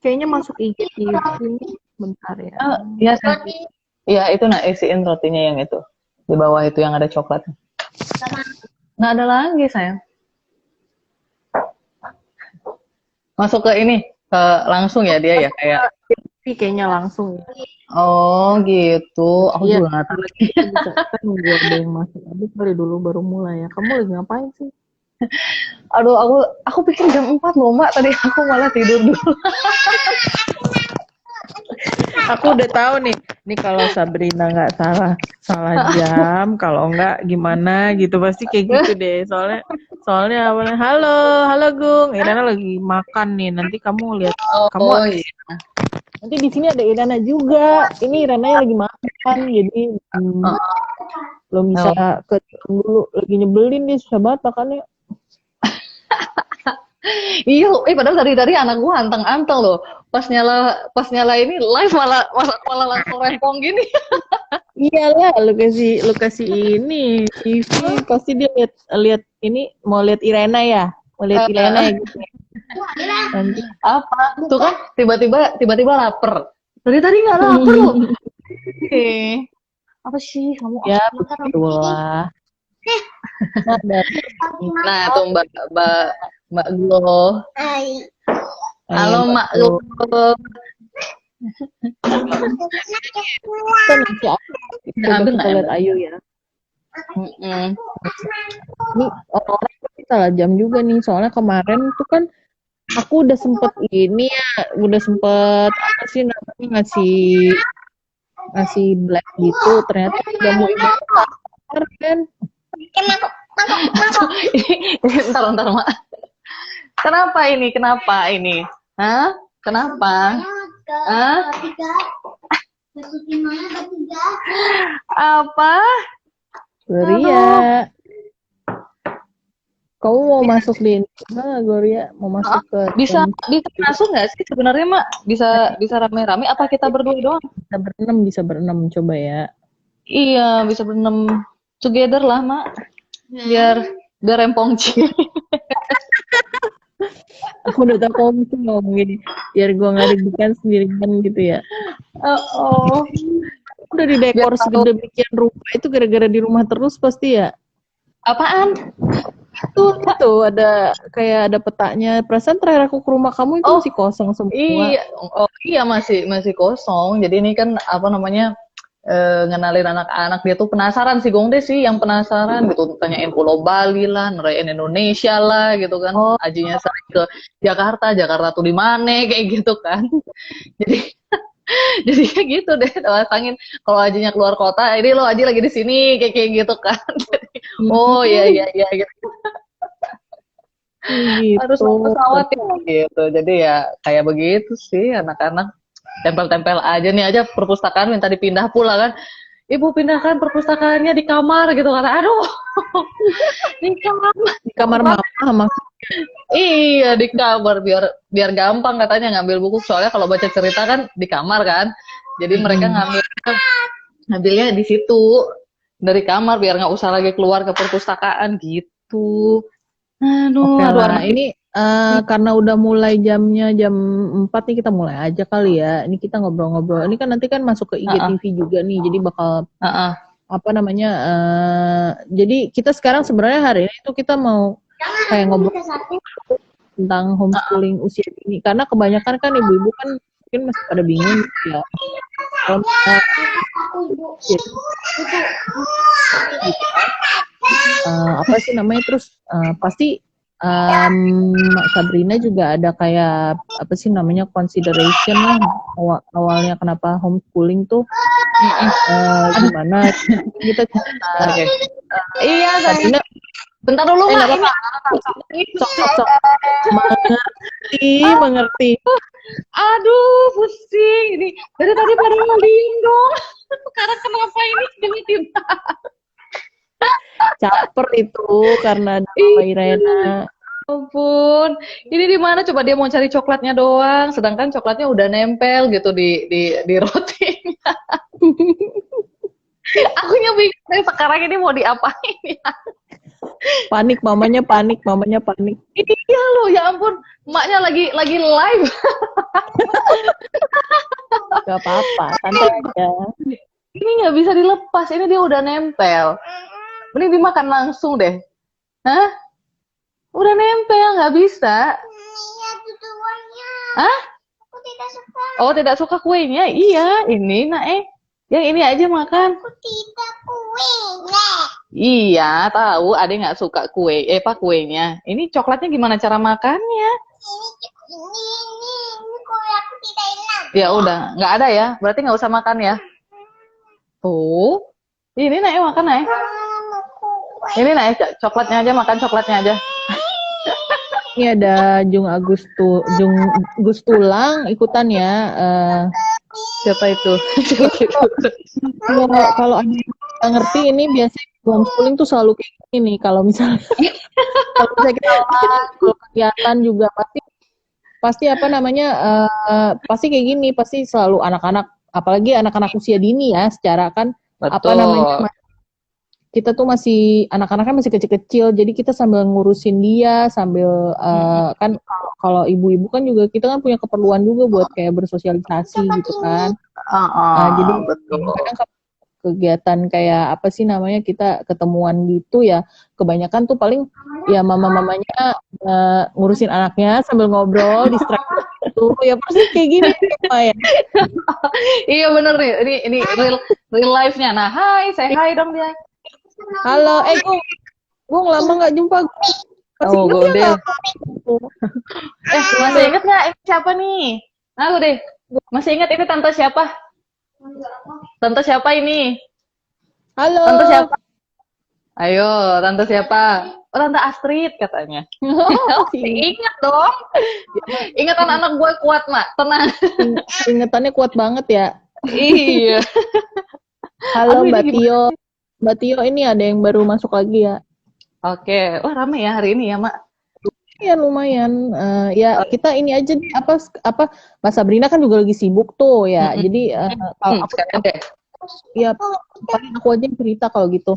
Kayaknya masuk IGTV ini bentar ya. Iya sih. Iya itu isiin rotinya yang itu di bawah itu yang ada coklatnya. Nggak ada lagi sayang. Masuk ke ini ke langsung ya dia ya kayak. Tapi kayaknya langsung. Oh gitu. Aku Iya, juga nggak tahu. kita bisa kan nunggu ada yang masuk. Aduh, kali dulu baru mulai ya. Kamu lagi ngapain sih? Aduh aku pikir jam 4 loh Mbak. Tadi aku malah tidur dulu. Aku udah tahu nih. Nih kalau Sabrina nggak salah jam, kalau nggak gimana gitu pasti kayak gitu deh. Soalnya awalnya halo Gung, Irana lagi makan nih. Nanti kamu lihat Oh iya. nanti di sini ada Irana juga. Ini Irana lagi makan, jadi belum bisa ke dulu. Lagi nyebelin nih, susah banget makannya. Iya, padahal dari anak gua anteng-anteng loh. Pas nyala ini live malah langsung rempong gini. Iyalah, lu kasih ini TV pasti dia lihat ini mau lihat Irena ya, mau lihat Irena ya gitu. Nanti Apa? Tuh kan tiba-tiba lapar. Dari tadi nggak lapar loh. Apa sih kamu? ya begitulah. Nah, tuh Mbak Glo. Halo Mbak Glo. Kita nanti kita lihat Ayu ya. Ini orang-orang pasti salah jam juga nih, soalnya kemarin tuh kan aku udah sempet apa sih namanya ngasih black gitu, ternyata udah mau ibu kan. Ntar Mak. Kenapa ini? Hah? Kenapa? Hah? Apa? Gloria, kamu mau masuk di mana, Gloria? Mau masuk ke bisa masuk nggak sih sebenarnya Mak? Bisa rame-rame apa kita berdua doang? bisa berenam coba ya. Iya, bisa berenam together lah Mak. Biar rempong Ci. Aku udah tahu kamu mesti ngomong gini, biar gua nggak deg-degan sendirian gitu ya. Oh. Udah di dekor sedemikian rupa itu gara-gara di rumah terus pasti ya. Apaan? Itu ada kayak ada petanya. Perasaan terakhir aku ke rumah kamu itu masih kosong semua. Iya masih kosong. Jadi ini kan apa namanya ngenalin anak-anak, dia tuh penasaran sih Gongde sih yang penasaran gitu, tanyain Pulau Bali lah, ngerayain Indonesia lah gitu kan. Ajinya sering ke Jakarta tuh di mana kayak gitu kan. Jadi kayak gitu deh, pasangin kalau Ajinya keluar kota, ini lo Aji lagi di sini kayak gitu kan. Jadi, oh iya gitu. Harus naik pesawat ya gitu. Jadi ya kayak begitu sih anak-anak, tempel-tempel aja nih aja perpustakaan minta dipindah pula kan. Ibu pindahkan perpustakaannya di kamar gitu kan. Aduh. Di kamar mama. Iya di kamar biar gampang katanya ngambil buku, soalnya kalau baca cerita kan di kamar kan. Jadi mereka ngambilnya di situ dari kamar biar nggak usah lagi keluar ke perpustakaan gitu. Aduh anak ini karena udah mulai jamnya jam 4 nih, kita mulai aja kali ya. Ini kita ngobrol-ngobrol. Ini kan nanti kan masuk ke IGTV juga nih. Jadi bakal apa namanya? Jadi kita sekarang sebenarnya hari ini tuh kita mau kayak ngobrol tentang homeschooling usia dini. Karena kebanyakan kan ibu-ibu kan mungkin masih pada bingung ya. Apa sih namanya, terus pasti Sabrina juga ada kayak apa sih namanya consideration lah awalnya kenapa homeschooling tuh gimana kita iya Sabrina bentar dulu Mak, sok mengerti aduh pusing ini dari tadi pada diem dong. Sekarang kenapa ini tiba-tiba caper itu karena ada Irena. Ampun, ini di mana coba dia mau cari coklatnya doang, sedangkan coklatnya udah nempel gitu di rotinya. Aku bingung sekarang ini mau diapain ya. Panik, mamanya panik. Iya loh, ya ampun, emaknya lagi live. Gak apa-apa, santai aja. Ini nggak bisa dilepas, ini dia udah nempel. Mending dimakan langsung deh. Hah? Udah nempel, nggak bisa. Iya, tujuannya. Hah? Aku tidak suka. Oh, tidak suka kuenya? Iya, ini yang ini aja makan. Aku tidak kuenya. Iya, tahu. Ade nggak suka kue. Pak kuenya. Ini coklatnya gimana cara makannya? Ini kue aku tidak enak. Ya udah, nggak ada ya. Berarti nggak usah makan ya. Tuh, ini makan Ini coklatnya aja, makan coklatnya aja. Ini ada Jung Gus Tulang ikutan ya. Siapa itu? Kalau ada yang ngerti ini biasanya homeschooling tuh selalu kayak gini nih. Kalau misalnya kita kegiatan juga pasti apa namanya pasti kayak gini, pasti selalu anak-anak, apalagi anak-anak usia dini ya, secara kan Betul. apa namanya kita tuh masih anak-anaknya masih kecil-kecil, jadi kita sambil ngurusin dia sambil kan kalau ibu-ibu kan juga kita kan punya keperluan juga buat kayak bersosialisasi gitu kan. Jadi betul. kadang kegiatan kayak apa sih namanya kita ketemuan gitu ya, kebanyakan tuh paling ya mama-mamanya ngurusin anaknya sambil ngobrol distraksi gitu ya, pasti kayak gini ya. Iya bener nih, ini real life-nya. Nah, say hi dong dia. Halo, Gung lama nggak jumpa. Masih inget ya masih inget nggak ini siapa nih? Nah, deh, masih inget ini tante siapa? Tante siapa ini? Halo. Tante siapa? Ayo, tante siapa? Oh, tante Astrid katanya. Ingat dong. Ingatan anak gue kuat, Mak. Tenang. Ingatannya kuat banget ya. Iya. Halo Mbak Tio. Mbak Tio, ini ada yang baru masuk lagi ya. Oke. Wah, rame ya hari ini ya, Mak. Ya lumayan. Ya kita ini aja nih, apa Mbak Sabrina kan juga lagi sibuk tuh ya. Jadi kalau aku ya paling aku aja yang cerita kalau gitu.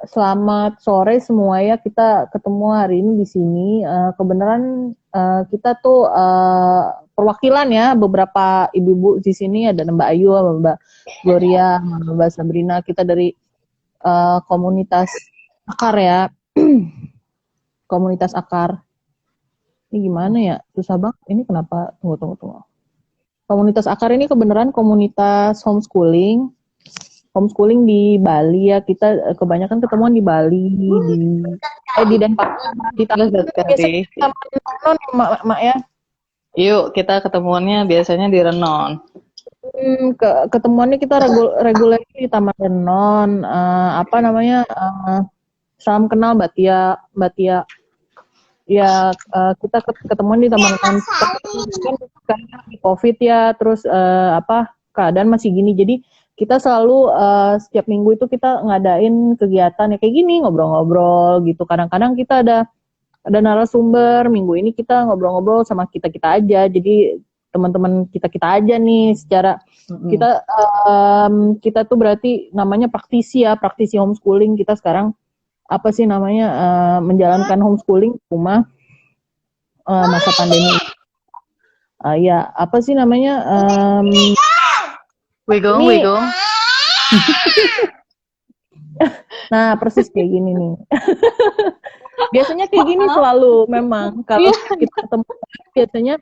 Selamat sore semua ya, kita ketemu hari ini di sini. Kebenaran kita tuh perwakilan ya, beberapa ibu-ibu di sini, ada Mbak Ayu, Mbak Gloria, Mbak Sabrina, kita dari komunitas akar ya. Komunitas akar. Ini gimana ya? Susah banget. Ini kenapa? Tunggu. Komunitas akar ini kebenaran komunitas homeschooling di Bali ya. Kita kebanyakan ketemuan di Bali, di Denpasar, di Taman Mak ya. Yuk, kita ketemuannya biasanya di Renon. Ketemuannya kita reguler di Taman Renon. Salam kenal Mbak Tia. Ya, kita ketemuan di Taman Renon. Karena COVID ya, terus keadaan masih gini. Jadi kita selalu setiap minggu itu kita ngadain kegiatan ya kayak gini, ngobrol-ngobrol gitu. Kadang-kadang kita ada narasumber. Minggu ini kita ngobrol-ngobrol sama kita aja. Jadi teman-teman kita aja nih, secara kita tuh berarti namanya praktisi homeschooling. Kita sekarang apa sih namanya menjalankan homeschooling rumah masa pandemi. Ya apa sih namanya Wigong. Nah persis kayak gini nih. Biasanya kayak gini selalu memang kalau kita ketemu biasanya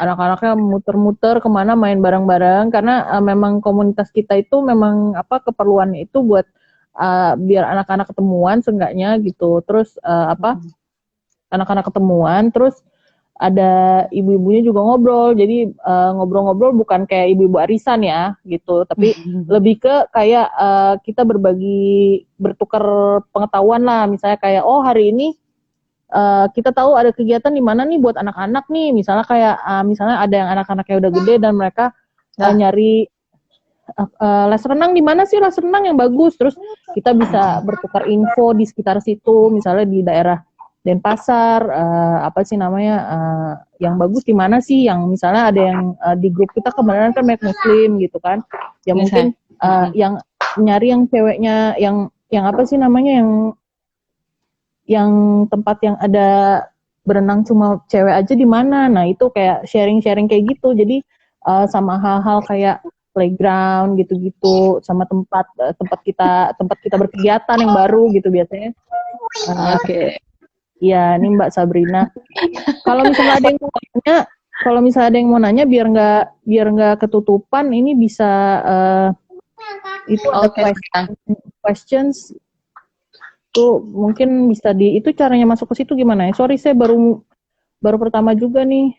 anak-anaknya muter-muter kemana main bareng-bareng, karena memang komunitas kita itu memang keperluannya itu buat biar anak-anak ketemuan seenggaknya gitu. Terus anak-anak ketemuan, terus ada ibu-ibunya juga ngobrol. Jadi ngobrol-ngobrol bukan kayak ibu-ibu arisan ya gitu, tapi lebih ke kayak kita bertukar pengetahuan lah. Misalnya kayak hari ini kita tahu ada kegiatan di mana nih buat anak-anak nih. Misalnya kayak misalnya ada yang anak-anaknya udah gede dan mereka nyari les renang, di mana sih les renang yang bagus. Terus kita bisa bertukar info di sekitar situ, misalnya di daerah Denpasar, yang bagus di mana sih, yang misalnya ada yang di grup kita kebenaran kan banyak muslim gitu kan. Ya mungkin yang nyari yang ceweknya yang apa sih namanya, yang yang tempat yang ada berenang cuma cewek aja di mana. Nah itu kayak sharing-sharing kayak gitu. Jadi sama hal-hal kayak playground gitu-gitu, sama tempat kita berkegiatan yang baru gitu biasanya. Oke. Iya, ini Mbak Sabrina. Kalau misalnya ada yang mau nanya, biar nggak ketutupan, ini bisa itu ada questions tuh, mungkin bisa itu caranya masuk ke situ gimana ya? Sorry, saya baru pertama juga nih.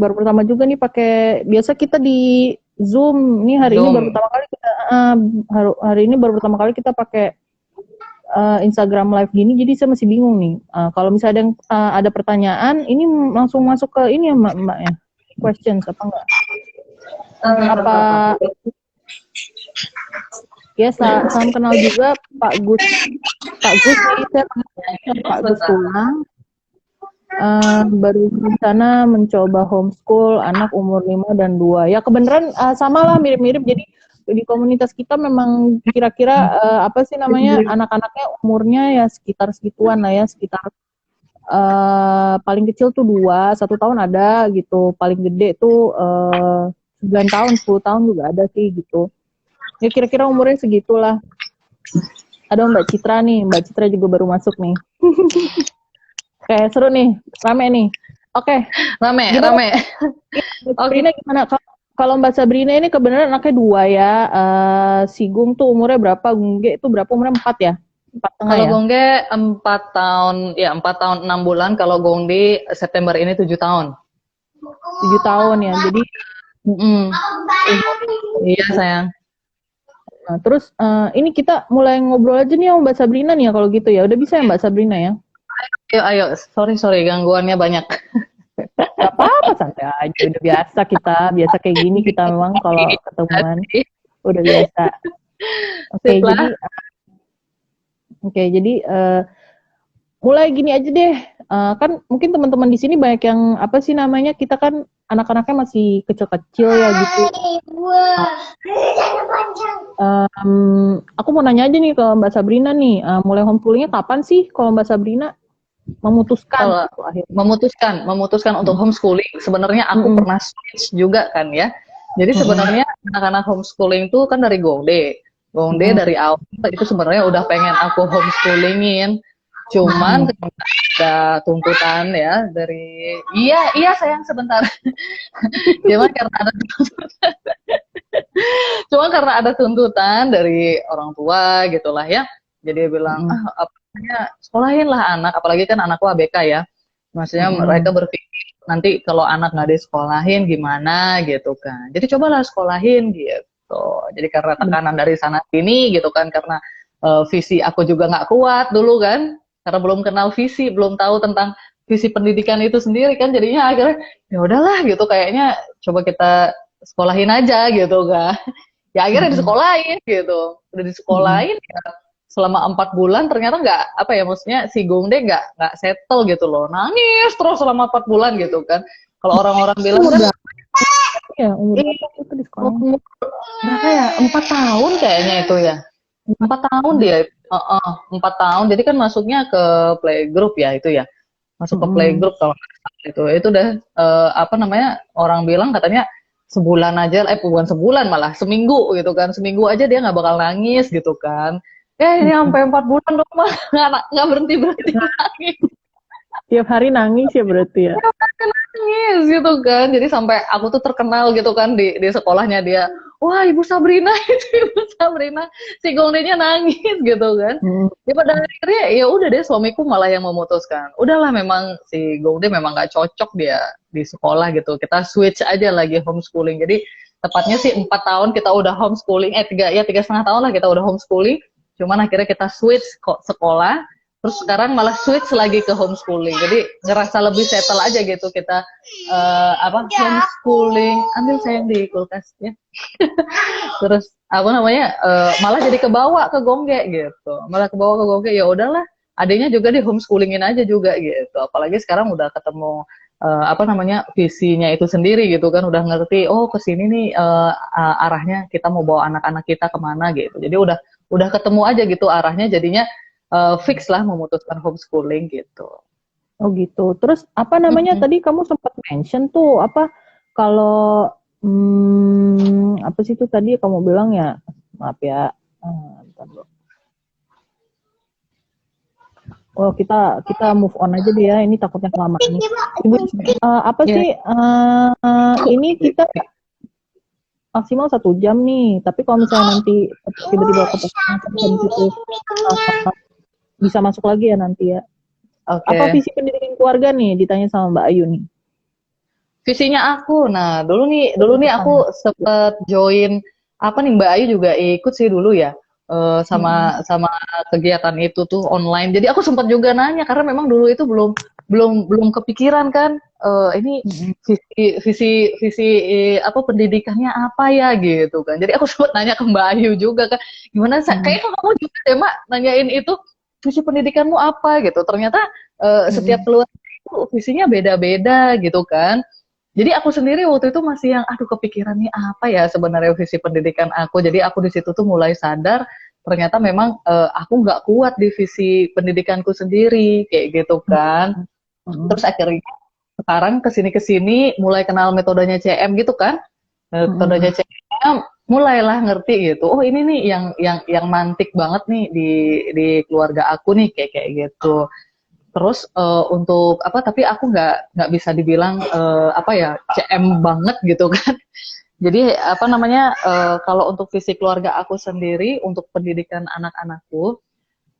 Pakai, biasa kita di Zoom. Ini hari ini baru pertama kali kita pakai Instagram live gini, jadi saya masih bingung nih. Kalau misalnya ada pertanyaan, ini langsung masuk ke ini ya Mbak ya? Questions apa enggak? Ya, salam kenal juga Pak Gus. Pak Gus ini saya Pak Gus Tulang. Baru di sana mencoba homeschool anak umur 5 dan 2. Ya kebenaran sama lah, mirip-mirip. Jadi di komunitas kita memang kira-kira apa sih namanya, anak-anaknya umurnya ya sekitar segituan lah ya, sekitar paling kecil tuh 2, 1 tahun ada gitu, paling gede tuh 9 tahun, 10 tahun juga ada sih gitu. Ya kira-kira umurnya segitulah. Ada Mbak Citra nih, Mbak Citra juga baru masuk nih. Oke, seru nih, rame nih. Oke, rame. Sabrina gimana? Kalau Mbak Sabrina ini kebenaran anaknya 2 ya. Si Gung tuh umurnya berapa? Gungge itu berapa umurnya? 4 ya? 4,5 kalau ya? Gongge 4 tahun, ya 4 tahun 6 bulan. Kalau Gongdi September ini 7 tahun. 7 tahun ya, jadi iya sayang. Nah, terus ini kita mulai ngobrol aja nih sama Mbak Sabrina nih ya kalau gitu ya. Udah bisa ya Mbak Sabrina ya? Ayo. Sorry gangguannya banyak. Gak apa-apa, santai aja. Udah biasa kayak gini kita memang kalau ketemuan. Udah biasa. Jadi mulai gini aja deh. Kan mungkin teman-teman di sini banyak yang apa sih namanya, kita kan anak-anaknya masih kecil-kecil ya gitu. Aku mau nanya aja nih ke Mbak Sabrina nih, mulai homeschoolingnya kapan sih kalau Mbak Sabrina memutuskan untuk homeschooling? Sebenarnya aku pernah switch juga kan ya. Jadi sebenarnya anak-anak homeschooling tuh kan dari Gongde dari awal itu sebenarnya udah pengen aku homeschoolingin. Cuman ada tuntutan ya dari iya sayang sebentar. Karena ada tuntutan dari orang tua gitulah ya. Jadi dia bilang sekolahin lah anak, apalagi kan anakku ABK ya. Maksudnya mereka berpikir nanti kalau anak nggak disekolahin gimana gitu kan. Jadi cobalah sekolahin gitu. Jadi karena tekanan dari sana sini gitu kan, karena visi aku juga nggak kuat dulu kan. Karena belum kenal visi, belum tahu tentang visi pendidikan itu sendiri kan, jadinya akhirnya ya udahlah gitu, kayaknya coba kita sekolahin aja gitu kan. Ya akhirnya disekolahin gitu, udah disekolahin ya, selama 4 bulan ternyata maksudnya si Gongde nggak settle gitu loh, nangis terus selama 4 bulan gitu kan. Kalau orang-orang bilang kan umur berapa ya, 4 tahun kayaknya itu ya, 4 tahun dia. 4 tahun, jadi kan masuknya ke playgroup ya itu ya, masuk ke playgroup kalau itu udah orang bilang katanya sebulan aja, bukan sebulan malah seminggu gitu kan, seminggu aja dia nggak bakal nangis gitu kan. Ini sampai 4 bulan dong mah nggak berhenti nangis. Tiap hari nangis ya berarti ya? Tiap hari nangis gitu kan, jadi sampai aku tuh terkenal gitu kan di sekolahnya dia. Wah, Ibu Sabrina si Gongde-nya nangis gitu kan. Ya pada akhirnya ya udah deh, suamiku malah yang memutuskan. Udahlah, memang si Gongde memang gak cocok dia di sekolah gitu. Kita switch aja lagi homeschooling. Jadi tepatnya sih 4 tahun kita udah homeschooling, 3,5 tahun lah kita udah homeschooling. Cuman akhirnya kita switch sekolah. Terus sekarang malah switch lagi ke homeschooling. Jadi ngerasa lebih settle aja gitu kita homeschooling. Ambil sayang di kulkas ya. Terus malah jadi kebawa ke Gongge gitu. Ya udahlah, adanya juga di homeschoolingin aja juga gitu. Apalagi sekarang udah ketemu visinya itu sendiri gitu kan, udah ngerti kesini nih arahnya kita mau bawa anak-anak kita kemana gitu. Jadi udah ketemu aja gitu arahnya, jadinya fix lah memutuskan homeschooling gitu. Oh gitu. Terus apa namanya tadi kamu sempat mention tuh apa kalau apa sih itu tadi kamu bilang ya? Maaf ya. Bentar dulu. Oh kita move on aja deh ya. Ini takutnya kelamaan nih. Ibu apa sih ini kita maksimal 1 jam nih. Tapi kalau misalnya nanti tiba-tiba kepotong itu bisa masuk lagi ya nanti ya. Okay. Apa visi pendidikan keluarga nih ditanya sama Mbak Ayu nih? Visinya aku, nah dulu nih aku sempet join apa nih Mbak Ayu juga ikut sih dulu ya sama kegiatan itu tuh online. Jadi aku sempat juga nanya karena memang dulu itu belum kepikiran kan ini visi apa pendidikannya apa ya gitu kan. Jadi aku sempat nanya ke Mbak Ayu juga kan gimana kayaknya kamu juga deh Mak nanyain itu visi pendidikanmu apa gitu. Ternyata setiap keluarga itu visinya beda-beda gitu kan. Jadi aku sendiri waktu itu masih yang aduh kepikiran nih apa ya sebenarnya visi pendidikan aku. Jadi aku di situ tuh mulai sadar ternyata memang aku nggak kuat di visi pendidikanku sendiri kayak gitu kan. Terus akhirnya sekarang kesini mulai kenal metodenya CM gitu kan. Metodenya CM mulailah ngerti gitu. Oh ini nih yang mantik banget nih di keluarga aku nih kayak gitu. Terus untuk apa? Tapi aku nggak bisa dibilang apa ya CM banget gitu kan. Jadi apa namanya? Kalau untuk visi keluarga aku sendiri untuk pendidikan anak-anakku,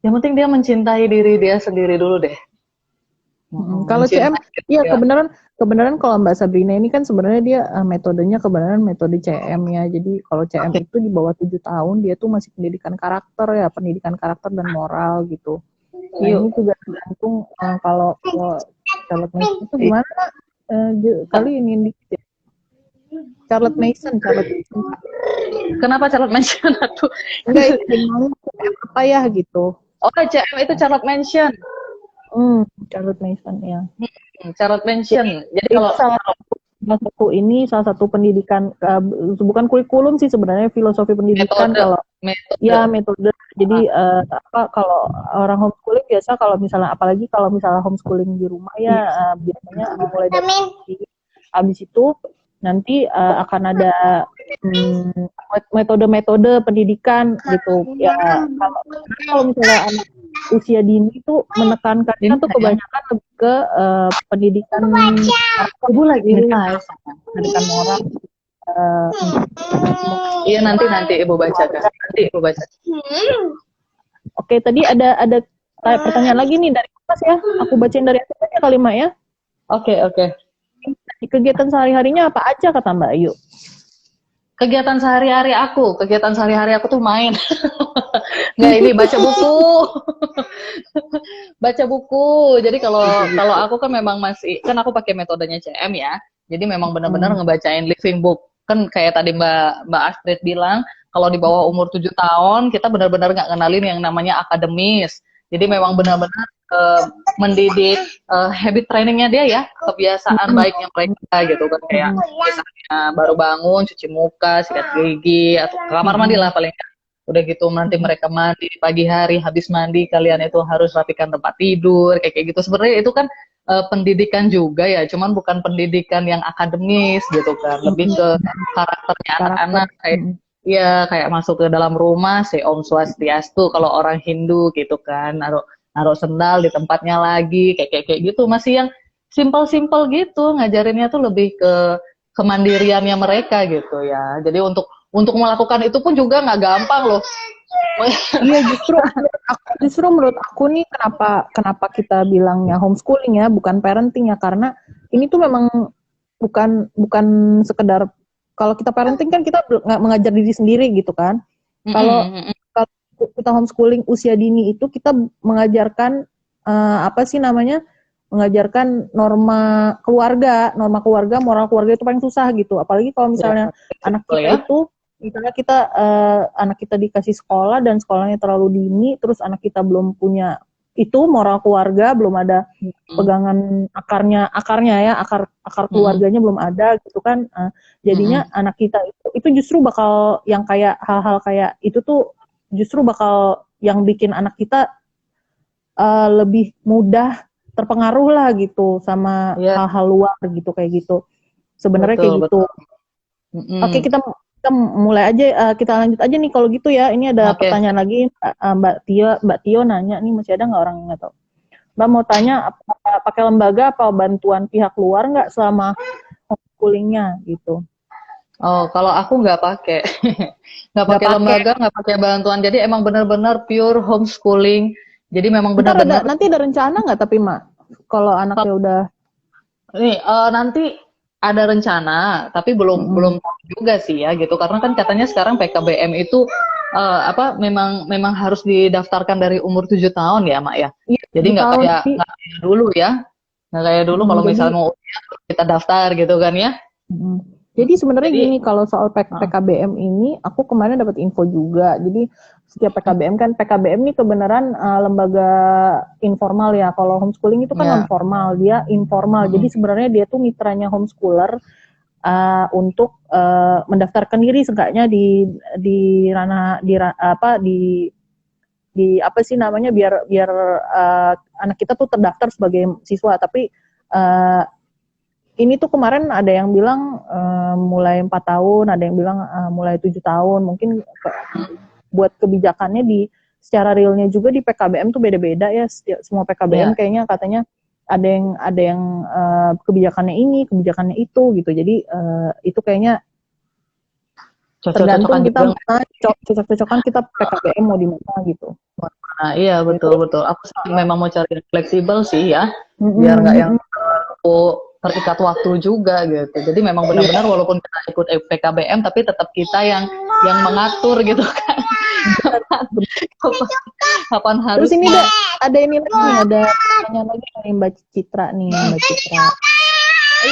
yang penting dia mencintai diri dia sendiri dulu deh. Kalau CM, iya kebenaran kalau Mbak Sabrina ini kan sebenarnya dia metodenya kebenaran metode CM ya. Jadi kalau CM itu di bawah 7 tahun dia tuh masih pendidikan karakter ya, pendidikan karakter dan moral gitu. Nah, ini juga tergantung kalau Charlotte Mason itu gimana kali ini Charlotte Mason. Kenapa Charlotte Mason aku? Enggak ini apa ya gitu. Oh CM itu Charlotte Mason. Charlotte Mason ya. Charlotte Mason. Jadi kalau salah satu pendidikan bukan kurikulum sih sebenarnya filosofi pendidikan metode. Jadi kalau orang homeschooling biasa kalau misalnya apalagi kalau misalnya homeschooling di rumah ya biasanya mulai dari habis itu nanti akan ada metode-metode pendidikan gitu ya. Kalau misalnya anak usia dini itu menekankannya tuh kebanyakan lebih ke pendidikan ibu lagi pendidikan moral. Iya nanti ibu baca kan. Nanti ibu baca. Oke, tadi ada pertanyaan lagi nih dari Mas ya. Aku bacain dari atasnya kali Mak ya. Oke. Kegiatan sehari-harinya apa aja kata Mbak Ayu? Kegiatan sehari-hari aku tuh main. Nggak ini baca buku. Baca buku. Jadi kalau aku kan memang masih kan aku pakai metodenya CM ya. Jadi memang benar-benar ngebacain living book. Kan kayak tadi Mbak Astrid bilang, kalau di bawah umur 7 tahun kita benar-benar nggak kenalin yang namanya akademis. Jadi memang benar-benar mendidik habit trainingnya dia ya, kebiasaan baiknya mereka gitu kan kayak misalnya baru bangun cuci muka, sikat gigi atau ke kamar mandi lah paling nggak. Udah gitu nanti mereka mandi pagi hari, habis mandi kalian itu harus rapikan tempat tidur kayak gitu. Sebenarnya itu kan pendidikan juga ya, cuman bukan pendidikan yang akademis gitu kan, lebih ke karakternya anak-anak kayak masuk ke dalam rumah si Om Swastiastu kalau orang Hindu gitu kan, naruh sendal di tempatnya lagi kayak gitu, masih yang simpel gitu, ngajarinnya tuh lebih ke kemandiriannya mereka gitu ya. Jadi untuk melakukan itu pun juga nggak gampang loh. Iya justru menurut aku nih kenapa kita bilangnya homeschooling ya, bukan parenting ya, karena ini tuh memang bukan sekedar kalau kita parenting kan kita nggak mengajar diri sendiri gitu kan. Kalau kita homeschooling usia dini itu kita mengajarkan mengajarkan norma keluarga, moral keluarga itu paling susah gitu. Apalagi kalau misalnya anak kita itu, misalnya anak kita dikasih sekolah dan sekolahnya terlalu dini, terus anak kita belum punya itu moral keluarga, belum ada pegangan akarnya ya, akar keluarganya belum ada gitu kan. Jadinya anak kita itu justru bakal yang kayak hal-hal kayak itu tuh justru bakal yang bikin anak kita lebih mudah terpengaruh lah gitu sama hal-hal luar gitu kayak gitu. Sebenarnya kayak gitu. Oke, kita mulai aja, kita lanjut aja nih kalau gitu ya. Ini ada pertanyaan lagi, Mbak Tio nanya nih, masih ada nggak orang yang nggak tahu? Mbak mau tanya, pakai lembaga apa bantuan pihak luar nggak selama homeschoolingnya gitu? Oh, kalau aku nggak pakai, nggak pakai lembaga, nggak pakai bantuan. Jadi emang benar-benar pure homeschooling. Jadi memang benar-benar. Nanti ada rencana nggak tapi Mak, kalau anaknya udah? Nih, nanti ada rencana, tapi belum tahu juga sih ya gitu. Karena kan katanya sekarang PKBM itu memang harus didaftarkan dari umur 7 tahun ya, Mak ya. Jadi nggak kayak dulu ya. Nggak kayak dulu kalau misalnya mau kita daftar gitu kan ya. Jadi sebenarnya gini, kalau soal PKBM ini, aku kemarin dapat info juga. Jadi setiap PKBM ini kebenaran lembaga informal ya. Kalau homeschooling itu kan non formal, dia informal. Jadi sebenarnya dia tuh mitranya homeschooler untuk mendaftarkan diri seenggaknya di ranah apa sih namanya, biar anak kita tuh terdaftar sebagai siswa. Tapi ini tuh kemarin ada yang bilang mulai 4 tahun, ada yang bilang mulai 7 tahun. Mungkin buat kebijakannya secara realnya juga di PKBM tuh beda-beda ya. Semua PKBM kayaknya katanya ada yang kebijakannya ini, kebijakannya itu gitu. Jadi itu kayaknya tergantung kita cocok-cocokan kita PKBM mau di mana gitu. Nah, iya betul. Aku memang mau cari yang fleksibel sih ya, biar nggak yang terikat waktu juga gitu. Jadi memang benar-benar walaupun kita ikut PKBM tapi tetap kita yang mengatur gitu kan. Kapan harus. Terus ini ada ini lagi, ada pertanyaan lagi dari Mbak Citra nih, Mbak Citra.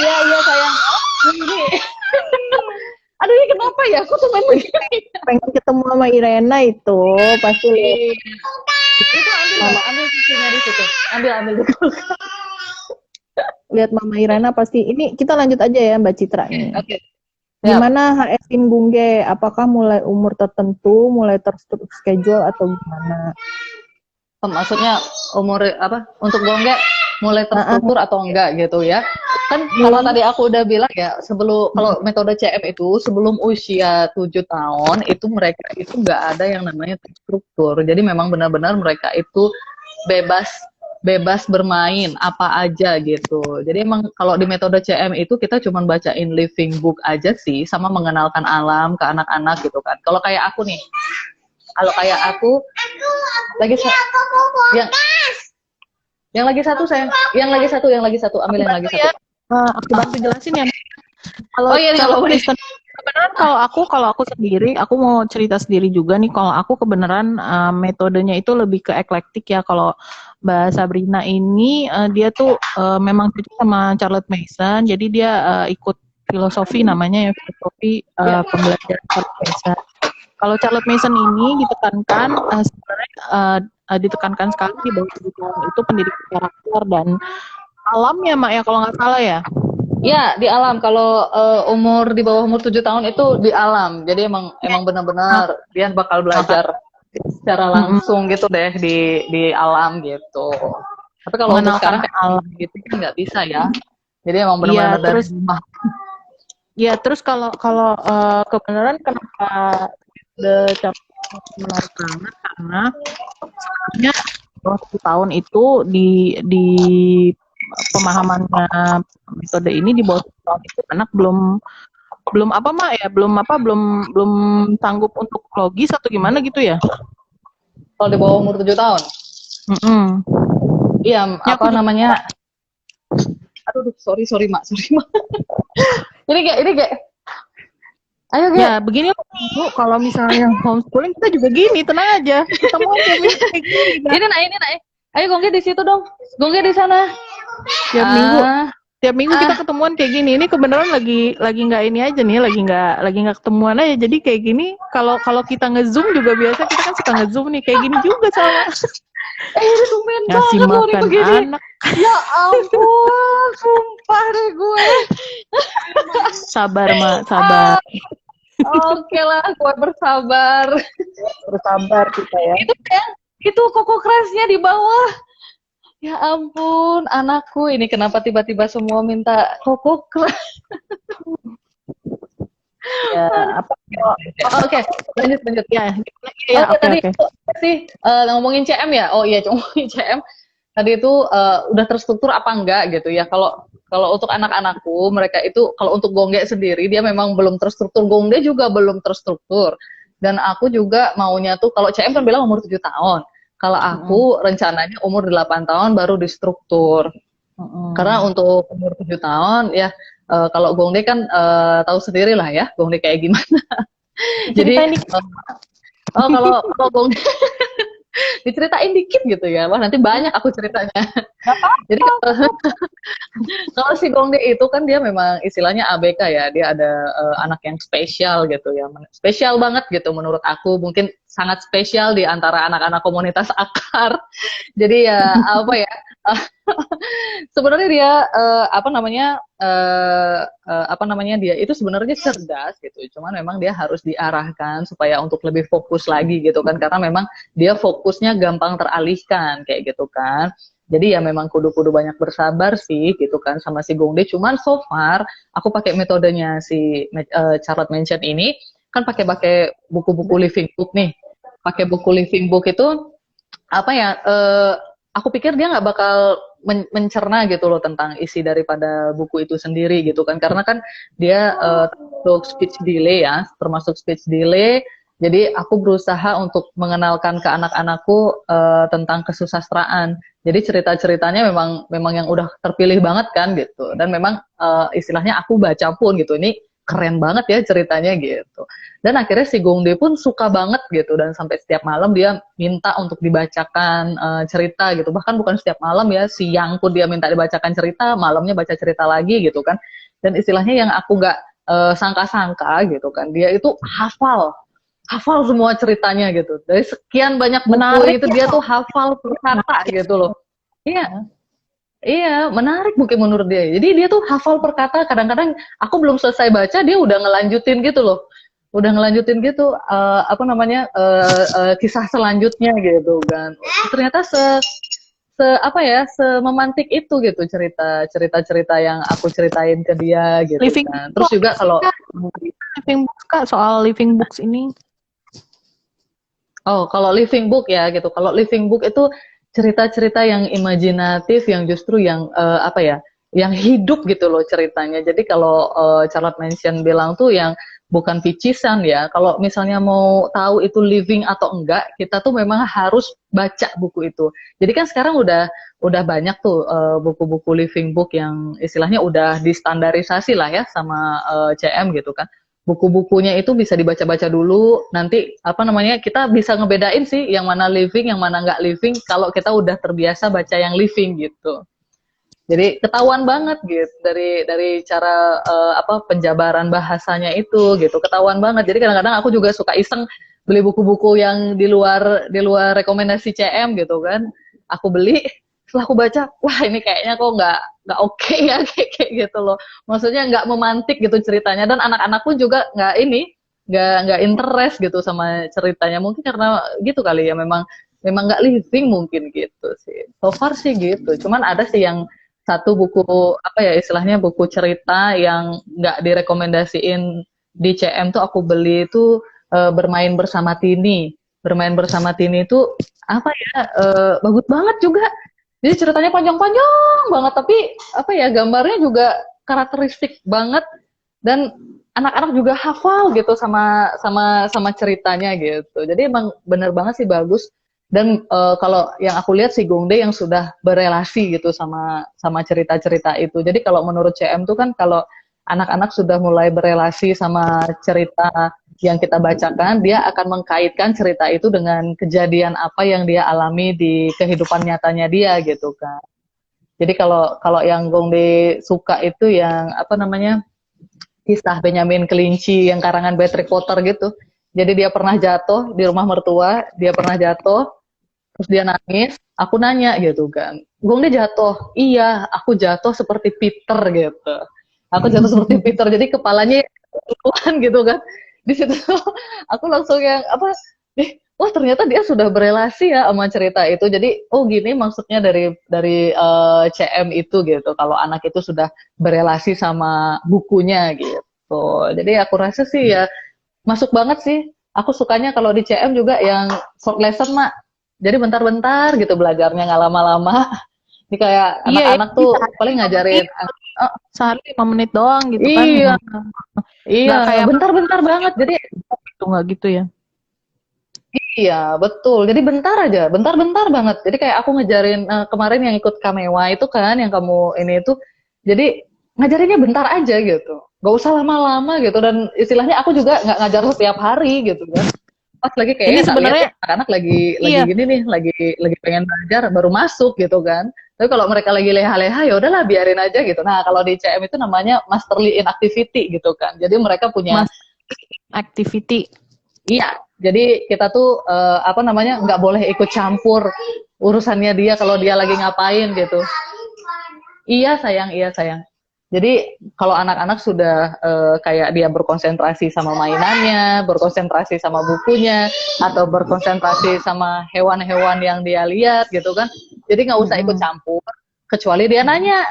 Iya sayang. Ini. Aduh, ini kenapa ya? Aku tuh pengen ketemu sama Irena itu pasti. Itu ambil susunya di situ. Ambil dulu. Lihat Mama Irena pasti. Ini kita lanjut aja ya Mbak Citra nih. Oke. Gimana HS-in Gungge? Apakah mulai umur tertentu, mulai terschedule atau gimana? Maksudnya umur apa? Untuk Gongge mulai terstruktur atau enggak gitu ya? Kan kalau tadi aku udah bilang ya, kalau metode CM itu sebelum usia 7 tahun itu mereka itu enggak ada yang namanya terstruktur. Jadi memang benar-benar mereka itu bebas bermain apa aja gitu. Jadi emang kalau di metode CM itu kita cuma bacain living book aja sih, sama mengenalkan alam ke anak-anak gitu kan. Kalau kayak aku nih, yang lagi satu sayang, yang lagi satu ambil yang lagi satu. Aku bantu jelasin ya. Kalau kebenaran kalau aku sendiri, aku mau cerita sendiri juga nih. Kalau aku kebenaran metodenya itu lebih ke eklektik ya. Kalau Mbak Sabrina ini dia tuh memang cocok sama Charlotte Mason. Jadi dia ikut filosofi namanya ya, filosofi pembelajaran Charlotte Mason. Kalau Charlotte Mason ini ditekankan sebenarnya ditekankan sekali di bawah itu pendidikan karakter dan alam ya Mak ya kalau nggak salah ya. Ya, di alam. Kalau umur di bawah umur 7 tahun itu di alam. Jadi emang benar-benar dia bakal belajar secara langsung gitu deh di alam gitu. Tapi kalau untuk sekarang kayak alam gitu kan nggak bisa ya. Jadi emang benar-benar dari rumah. Ya, terus kalau kebenaran kenapa menarik banget karena sebenarnya bawah 7 tahun itu di pemahamannya metode ini di bawah 7 tahun itu anak belum apa Mak ya, belum sanggup untuk logis atau gimana gitu ya. Kalau di bawah umur 7 tahun. Iya, apa namanya? Aduh, sorry Mak. Ini kayak ayo ya begini Bu, kalau misalnya homeschooling kita juga gini, tenang aja. Kita mau kayak gini. Ini naik. Ayo Gongge di situ dong. Gongge di sana. Tiap minggu kita ketemuan kayak gini. Ini kebenaran lagi nggak ini aja nih, lagi nggak ketemuan aja. Jadi kayak gini, kalau kita nge-zoom juga biasa kita kan suka nge-zoom nih, kayak gini juga sama. Ini tumben ngasih banget makan anak. Ya ampun, sumpah deh gue. Sabar Mak, sabar. Oke lah, gue bersabar kita ya. Itu koko kerasnya di bawah. Ya ampun, anakku ini kenapa tiba-tiba semua minta koko kelas? Ya, apa? Oke, lanjut. Ya, ya, Oke, oke, tadi oke. itu sih ngomongin CM ya. Oh iya, ngomongin CM. Tadi itu udah terstruktur apa enggak gitu ya. Kalau kalau untuk anak-anakku, mereka itu kalau untuk Gongde sendiri dia memang belum terstruktur. Gongde juga belum terstruktur. Dan aku juga maunya tuh kalau CM kan bilang umur 7 tahun. Kalau aku rencananya umur 8 tahun baru distruktur. Karena untuk umur 7 tahun ya kalau Gongde kan tahu sendiri lah ya, Gongde kayak gimana. Jadi Ceritain dikit. kalau kalau Gongde diceritain dikit gitu ya, wah nanti banyak aku ceritanya. Jadi kalau si Gongde itu kan dia memang istilahnya ABK ya, dia ada anak yang spesial gitu ya, spesial banget gitu menurut aku, mungkin sangat spesial di antara anak-anak komunitas akar. Jadi ya apa ya, sebenarnya dia apa namanya dia itu sebenarnya cerdas gitu, cuman memang dia harus diarahkan supaya untuk lebih fokus lagi gitu kan, karena memang dia fokusnya gampang teralihkan kayak gitu kan. Jadi ya memang kudu-kudu banyak bersabar sih gitu kan sama si Gongde. Cuman so far aku pakai metodenya si Charlotte Mansion ini kan pakai buku-buku living book nih. Pakai buku living book itu apa ya? Aku pikir dia nggak bakal mencerna gitu loh tentang isi daripada buku itu sendiri gitu kan, karena kan dia termasuk speech delay ya, termasuk speech delay. Jadi aku berusaha untuk mengenalkan ke anak-anakku tentang kesusastraan. Jadi cerita-ceritanya memang yang udah terpilih banget kan gitu, dan memang istilahnya aku baca pun gitu, ini keren banget ya ceritanya gitu. Dan akhirnya si Gongde pun suka banget gitu, dan sampai setiap malam dia minta untuk dibacakan cerita gitu. Bahkan bukan setiap malam ya, siang pun dia minta dibacakan cerita, malamnya baca cerita lagi gitu kan. Dan istilahnya yang aku nggak sangka-sangka gitu kan, dia itu hafal semua ceritanya gitu. Dari sekian banyak buku Menarik itu dia tuh hafal per kata gitu loh. Iya, iya, menarik mungkin menurut dia. Jadi dia tuh hafal per kata, kadang-kadang aku belum selesai baca, dia udah ngelanjutin gitu loh. Udah ngelanjutin gitu, apa namanya, kisah selanjutnya gitu kan. Ternyata apa ya, sememantik itu gitu cerita-cerita yang aku ceritain ke dia gitu Living kan. Terus juga kalau living books Kak, soal living books ini. oh, kalau living book ya gitu. Kalau living book itu cerita-cerita yang imajinatif, yang justru yang apa ya, yang hidup gitu loh ceritanya. Jadi kalau Charlotte Manson bilang tuh yang bukan picisan ya. Kalau misalnya mau tahu itu living atau enggak, kita tuh memang harus baca buku itu. Jadi kan sekarang udah banyak tuh buku-buku living book yang istilahnya udah distandarisasi lah ya sama CM gitu kan. Buku-bukunya itu bisa dibaca-baca dulu, nanti apa namanya, kita bisa ngebedain sih yang mana living, yang mana nggak living kalau kita udah terbiasa baca yang living gitu. Jadi ketahuan banget gitu dari cara apa penjabaran bahasanya itu gitu, ketahuan banget. Jadi kadang-kadang aku juga suka iseng beli buku-buku yang di luar rekomendasi CM gitu kan. Aku beli, setelah aku baca, wah ini kayaknya kok nggak oke ya kayak gitu loh. Maksudnya nggak memantik gitu ceritanya, dan anak-anak pun juga nggak interest gitu sama ceritanya. Mungkin karena gitu kali ya, memang memang nggak living mungkin gitu sih. So far sih gitu. Cuman ada sih yang satu buku apa ya istilahnya, buku cerita yang nggak direkomendasiin di CM tuh aku beli itu bermain bersama Tini. Bermain bersama Tini itu apa ya, bagus banget juga. Jadi ceritanya panjang-panjang banget, tapi apa ya, gambarnya juga karakteristik banget, dan anak-anak juga hafal gitu sama ceritanya gitu. Jadi emang bener banget sih, bagus. Dan kalau yang aku lihat si Gongde yang sudah berelasi gitu sama cerita-cerita itu. Jadi kalau menurut CM tuh kan, kalau anak-anak sudah mulai berelasi sama cerita yang kita bacakan, dia akan mengkaitkan cerita itu dengan kejadian apa yang dia alami di kehidupan nyatanya dia gitu kan. Jadi kalau kalau yang Gongde suka itu yang apa namanya, kisah Benjamin Kelinci yang karangan Patrick Potter gitu. Jadi dia pernah jatuh di rumah mertua, dia pernah jatuh, terus dia nangis, aku nanya gitu kan, Gongde jatuh? Iya, aku jatuh seperti Peter gitu. Aku jatuh seperti Peter, jadi kepalanya duluan gitu kan. Di situ aku langsung yang apa, wah ternyata dia sudah berelasi ya sama cerita itu. Jadi oh gini maksudnya dari CM itu gitu. Kalau anak itu sudah berelasi sama bukunya gitu. Jadi aku rasa sih ya masuk banget sih. Aku sukanya kalau di CM juga yang short lesson, Mak. Jadi bentar-bentar gitu belajarnya, nggak lama-lama. Ini kayak anak-anak tuh paling ngajarin sehari 5 menit doang gitu kan. iya, iya, Nggak kayak bentar-bentar banget. Jadi itu nggak gitu ya. iya, betul. Jadi bentar aja, bentar-bentar banget. Jadi kayak aku ngajarin kemarin yang ikut Kamewa itu kan, yang kamu ini itu. Jadi ngajarinnya bentar aja gitu. Gak usah lama-lama gitu. Dan istilahnya aku juga nggak ngajar setiap hari gitu kan. Pas lagi kayaknya sebenarnya anak-anak lagi gini nih, lagi pengen belajar baru masuk gitu kan. Tapi kalau mereka lagi leha-leha ya udahlah biarin aja gitu. Nah, kalau di CM itu namanya Masterly in Activity gitu kan. Jadi mereka punya activity. Iya, jadi kita tuh nggak boleh ikut campur urusannya dia kalau dia lagi ngapain gitu. Iya sayang. Jadi kalau anak-anak sudah kayak dia berkonsentrasi sama mainannya, berkonsentrasi sama bukunya, atau berkonsentrasi sama hewan-hewan yang dia lihat gitu kan. Jadi nggak usah ikut campur, kecuali dia nanya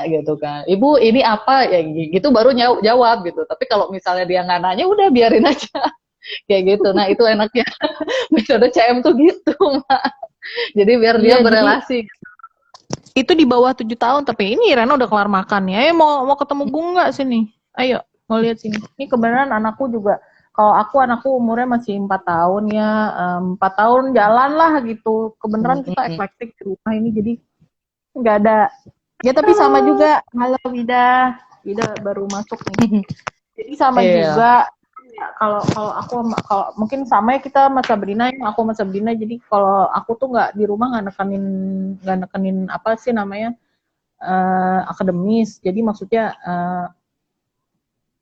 gitu kan, ibu ini apa ya gitu baru jawab gitu. Tapi kalau misalnya dia nggak nanya udah biarin aja kayak gitu. Nah itu enaknya metode CM tuh gitu, Mak. Jadi biar dia berelasi. Itu di bawah 7 tahun, tapi ini Rena udah kelar makan ya. Mau ketemu Gung nggak sini? Ayo, mau lihat sini. Ini kebenaran anakku juga. Kalau anakku umurnya masih 4 tahun ya, 4 tahun jalan lah gitu. Kebenaran kita eklektik di rumah ini, jadi nggak ada. Ya tapi sama juga. Halo Wida baru masuk nih. Jadi sama juga. Kalau mungkin sama ya kita sama Sabrina, yang aku sama Sabrina. Jadi kalau aku tuh nggak di rumah nggak nekenin apa sih namanya akademis. Jadi maksudnya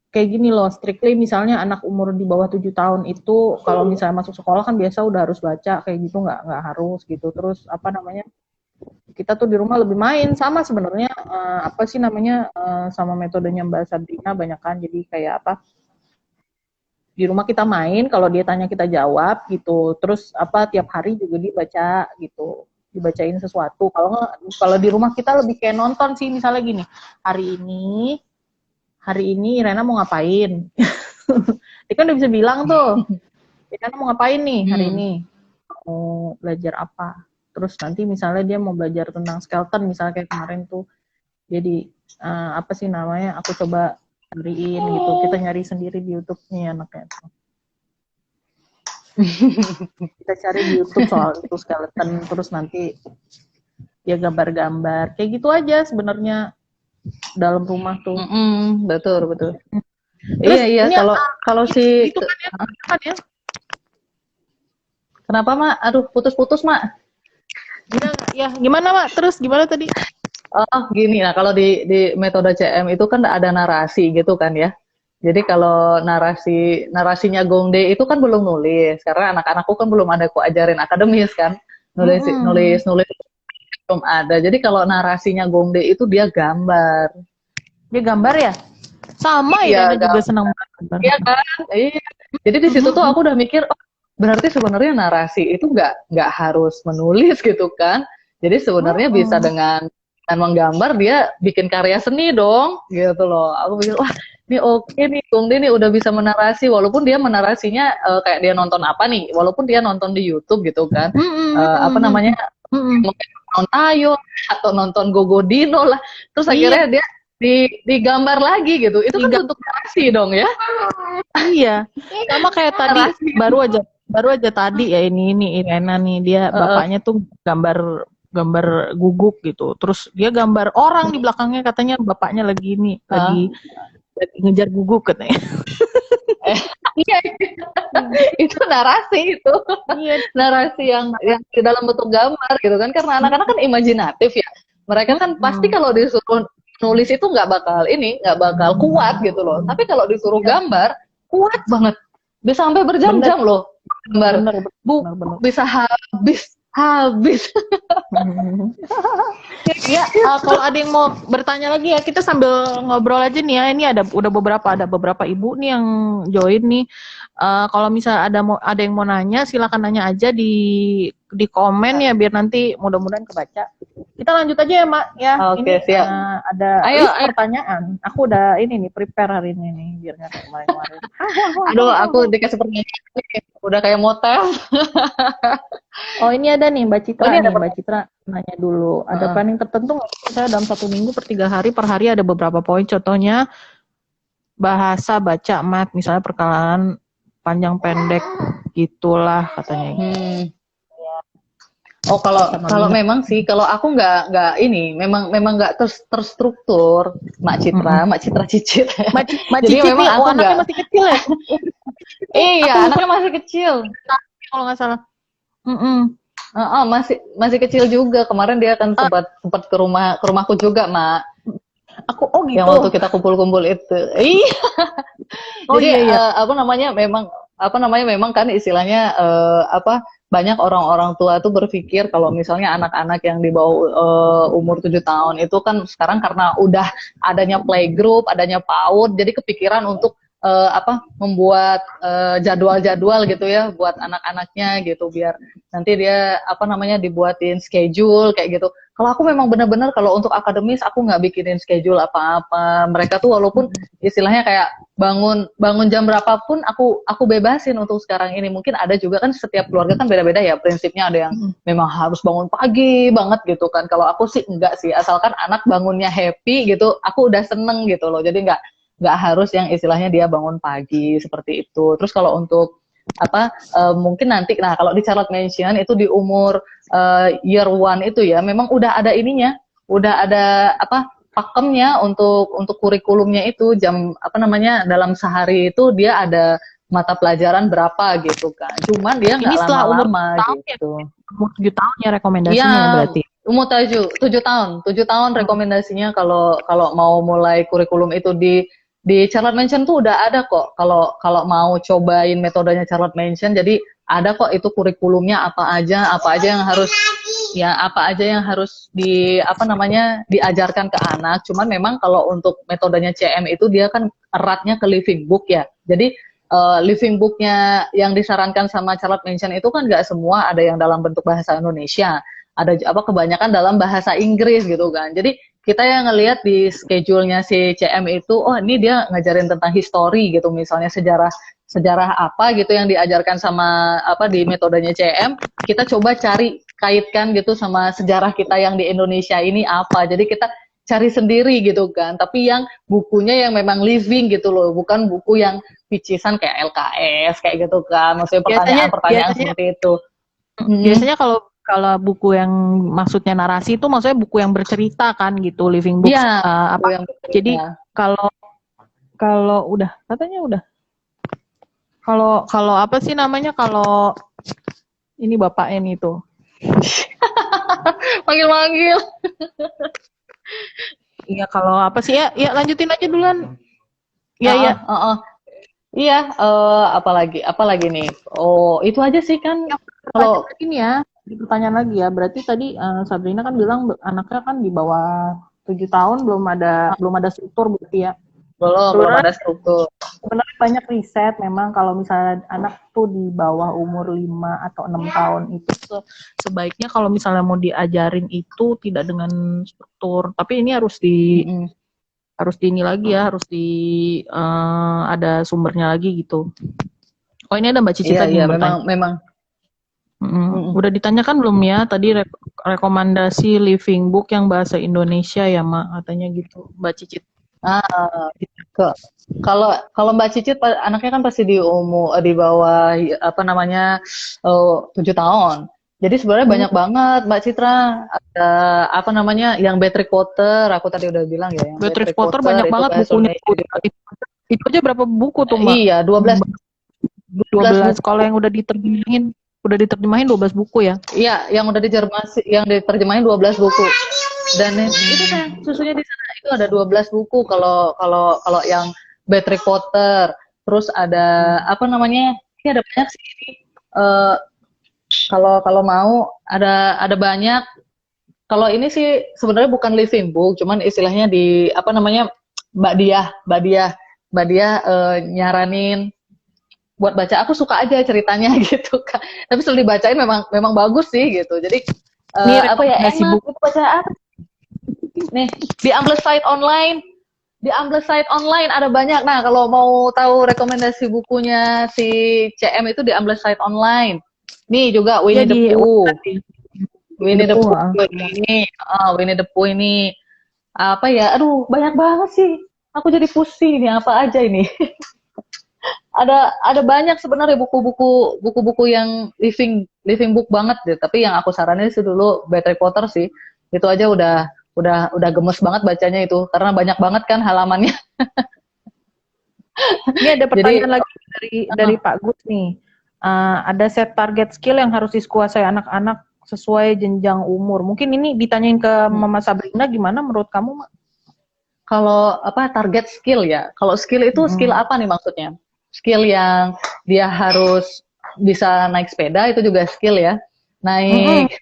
kayak gini loh, strictly misalnya anak umur di bawah 7 tahun itu kalau misalnya masuk sekolah kan biasa udah harus baca kayak gitu, nggak harus gitu. Terus apa namanya, kita tuh di rumah lebih main sama sebenarnya sama metodenya Mbak Sabrina banyak kan. Jadi kayak apa, di rumah kita main, kalau dia tanya kita jawab gitu. Terus tiap hari juga dia baca gitu, dibacain sesuatu. Kalau di rumah kita lebih kayak nonton sih, misalnya gini, hari ini Rena mau ngapain. Dia kan udah bisa bilang tuh, Rena mau ngapain nih hari ini, mau belajar apa. Terus nanti misalnya dia mau belajar tentang skeleton misalnya kayak kemarin tuh. Jadi aku coba cariin gitu. Kita nyari sendiri di YouTube nih anaknya tuh. Kita cari di YouTube soal itu skeleton, terus nanti dia gambar-gambar. Kayak gitu aja sebenarnya dalam rumah tuh. Betul. Terus, iya kalau si itu kan ya. Kenapa, Mak? Aduh, putus-putus, Mak. Ya, gimana, Mak? Terus gimana tadi? Oh, gini. Nah, kalau di metode CM itu kan ada narasi gitu kan ya. Jadi kalau narasinya Gongdae itu kan belum nulis, karena anak-anakku kan belum ada aku ajarin akademis kan. Nulis belum ada. Jadi kalau narasinya Gongdae itu dia gambar. Dia gambar ya? Sama ya, dia juga senang gambar. Iya kan? Iya. Jadi di situ tuh aku udah mikir, oh, berarti sebenarnya narasi itu nggak harus menulis gitu kan. Jadi sebenarnya bisa dengan menggambar dia bikin karya seni dong, gitu loh. Aku pikir, wah, ini oke nih, Gongdae nih udah bisa menarasi, walaupun dia menarasinya kayak dia nonton apa nih, walaupun dia nonton di YouTube gitu kan, mungkin nonton Tayo atau nonton Gogodino lah, terus akhirnya dia digambar lagi gitu, itu kan untuk narasi dong ya. Iya, sama kayak tadi baru aja tadi ya ini Irena nih, dia bapaknya tuh gambar guguk gitu, terus dia gambar orang di belakangnya, katanya bapaknya lagi ngejar guguk katanya. Iya, itu narasi itu. Iya. Narasi yang di dalam bentuk gambar gitu kan, karena anak-anak kan imajinatif ya. Mereka kan pasti kalau disuruh nulis itu nggak bakal kuat gitu loh. Tapi kalau disuruh gambar, kuat banget. Bisa sampai berjam-jam loh gambar. Buku bisa habis. Ya, kalau ada yang mau bertanya lagi ya, kita sambil ngobrol aja nih ya. Ini udah beberapa ibu nih yang join nih. Kalau misalnya ada yang mau nanya, silakan nanya aja di komen ya, biar nanti mudah-mudahan kebaca. Kita lanjut aja ya, Mak ya. Oke, Ini siap. ada list pertanyaan. Aku udah ini nih prepare hari ini nih, biar nggak kayak kemarin-kemarin. Aduh, aku dikasih pertanyaan nih. Udah kayak motel. Oh, ini ada nih Mbak Citra nih. Mbak Citra nanya dulu. Ada planning tertentu nggak? Saya dalam 1 minggu per 3 hari, per hari ada beberapa poin. Contohnya bahasa, baca, mat, misalnya perkenalan panjang pendek gitulah katanya. Oh, kalau memang sih, kalau aku nggak ini, memang nggak terstruktur, Mak Citra Cicit. Mak Cicit memang aku anaknya masih kecil ya. Iya, anaknya masih kecil. Kalau nggak salah. Masih kecil juga. Kemarin dia kan sempat ke rumahku juga, Mak. Gitu. Yang waktu kita kumpul-kumpul itu. Iya. Jadi memang kan istilahnya banyak orang-orang tua tuh berpikir kalau misalnya anak-anak yang di bawah umur 7 tahun itu kan sekarang karena udah adanya playgroup, adanya PAUD, jadi kepikiran untuk membuat jadwal-jadwal gitu ya buat anak-anaknya gitu, biar nanti dia dibuatin schedule kayak gitu. Kalau aku memang benar-benar kalau untuk akademis aku nggak bikinin schedule apa-apa. Mereka tuh walaupun istilahnya kayak bangun jam berapapun aku bebasin untuk sekarang ini. Mungkin ada juga kan setiap keluarga kan beda-beda ya prinsipnya, ada yang memang harus bangun pagi banget gitu kan. Kalau aku sih enggak sih, asalkan anak bangunnya happy gitu, aku udah seneng gitu loh. Jadi nggak harus yang istilahnya dia bangun pagi seperti itu. Terus kalau untuk mungkin nanti, nah kalau di Charlotte Mansion itu di umur year 1 itu ya memang udah ada ininya, udah ada pakemnya untuk kurikulumnya itu, jam dalam sehari itu dia ada mata pelajaran berapa gitu kan. Cuman dia nggak lama-lama gitu. Umur 7 tahun ya rekomendasinya ya, berarti. Umur 7 tahun. 7 tahun rekomendasinya kalau mau mulai kurikulum itu di Charlotte Mansion tuh udah ada kok. Kalau mau cobain metodenya Charlotte Mansion, jadi ada kok itu kurikulumnya apa aja yang harus diajarkan ke anak. Cuman memang kalau untuk metodenya CM itu dia kan eratnya ke living book ya. Jadi living booknya yang disarankan sama Charlotte Mansion itu kan nggak semua ada yang dalam bentuk bahasa Indonesia. Ada kebanyakan dalam bahasa Inggris gitu kan. Jadi kita yang ngelihat di schedule-nya si CM itu, oh ini dia ngajarin tentang history gitu, misalnya sejarah apa gitu yang diajarkan sama di metodenya CM, kita coba kaitkan gitu sama sejarah kita yang di Indonesia ini apa. Jadi kita cari sendiri gitu kan, tapi yang bukunya yang memang living gitu loh, bukan buku yang picisan kayak LKS kayak gitu kan, maksudnya pertanyaan-pertanyaan seperti itu. Biasanya kalau buku yang maksudnya narasi itu maksudnya buku yang bercerita kan gitu, living books. Iya, jadi kalau udah katanya udah. Kalau apa sih namanya, kalau ini bapaknya nih tuh. Manggil-manggil. Iya, kalau apa sih ya lanjutin aja duluan. Iya. Iya, apa lagi nih? Oh, itu aja sih kan. Kalau ini ya, pertanyaan lagi ya. Berarti tadi Sabrina kan bilang anaknya kan di bawah 7 tahun belum ada struktur berarti ya. Belum ada struktur. Sebenarnya banyak riset memang kalau misalnya anak tuh di bawah umur 5 atau 6 tahun itu sebaiknya kalau misalnya mau diajarin itu tidak dengan struktur, tapi ini harus ini lagi ya, harus ada sumbernya lagi gitu. Oh, ini ada Mbak Cici tadi. Iya, memang. Udah ditanyakan belum ya tadi rekomendasi living book yang bahasa Indonesia ya, Mak, katanya gitu Mbak Cicit. Kalau Mbak Cicit anaknya kan pasti di bawah 7 tahun. Jadi sebenarnya banyak banget Mbak Citra, ada yang Beatrix Potter, aku tadi udah bilang ya, yang Beatrix Potter banyak banget bukunya. Itu aja berapa buku tuh, Mbak? Iya, 12. Kalau yang udah diterjemahin 12 buku ya. Iya, yang udah diterjemahin 12 buku. Dan itu kan susunya di sana itu ada 12 buku kalau yang Beatrix Potter. Terus ada ini ada banyak sih Kalau mau ada banyak. Kalau ini sih sebenarnya bukan living book, cuman istilahnya di apa namanya Mbak Dia nyaranin buat baca. Aku suka aja ceritanya gitu kan. Tapi setelah dibacain memang bagus sih gitu. Jadi Ini apa ya rekomendasi enak buku. gitu baca apa? Nih di Ambleside online. Di Ambleside online ada banyak. Nah, kalau mau tahu rekomendasi bukunya si CM itu di Ambleside online. Nih juga Ya Winnie the di Pooh. website Winnie the Depo. Pooh ini, Winnie the Pooh ini apa ya? Aduh, banyak banget sih. Aku jadi pusing nih apa aja ini. ada banyak sebenarnya buku-buku yang living book banget deh. Tapi yang aku saranin sih dulu Harry Potter sih. Itu aja udah gemes banget bacanya itu karena banyak banget kan halamannya. Ini ada pertanyaan Jadi lagi dari Pak Gus nih. Ada set target skill yang harus dikuasai anak-anak sesuai jenjang umur. Mungkin ini ditanyain ke Mama Sabrina, gimana menurut kamu, Mak? kalau apa target skill ya? Kalau skill itu skill apa nih maksudnya? Skill yang dia harus bisa naik sepeda itu juga skill ya. Naik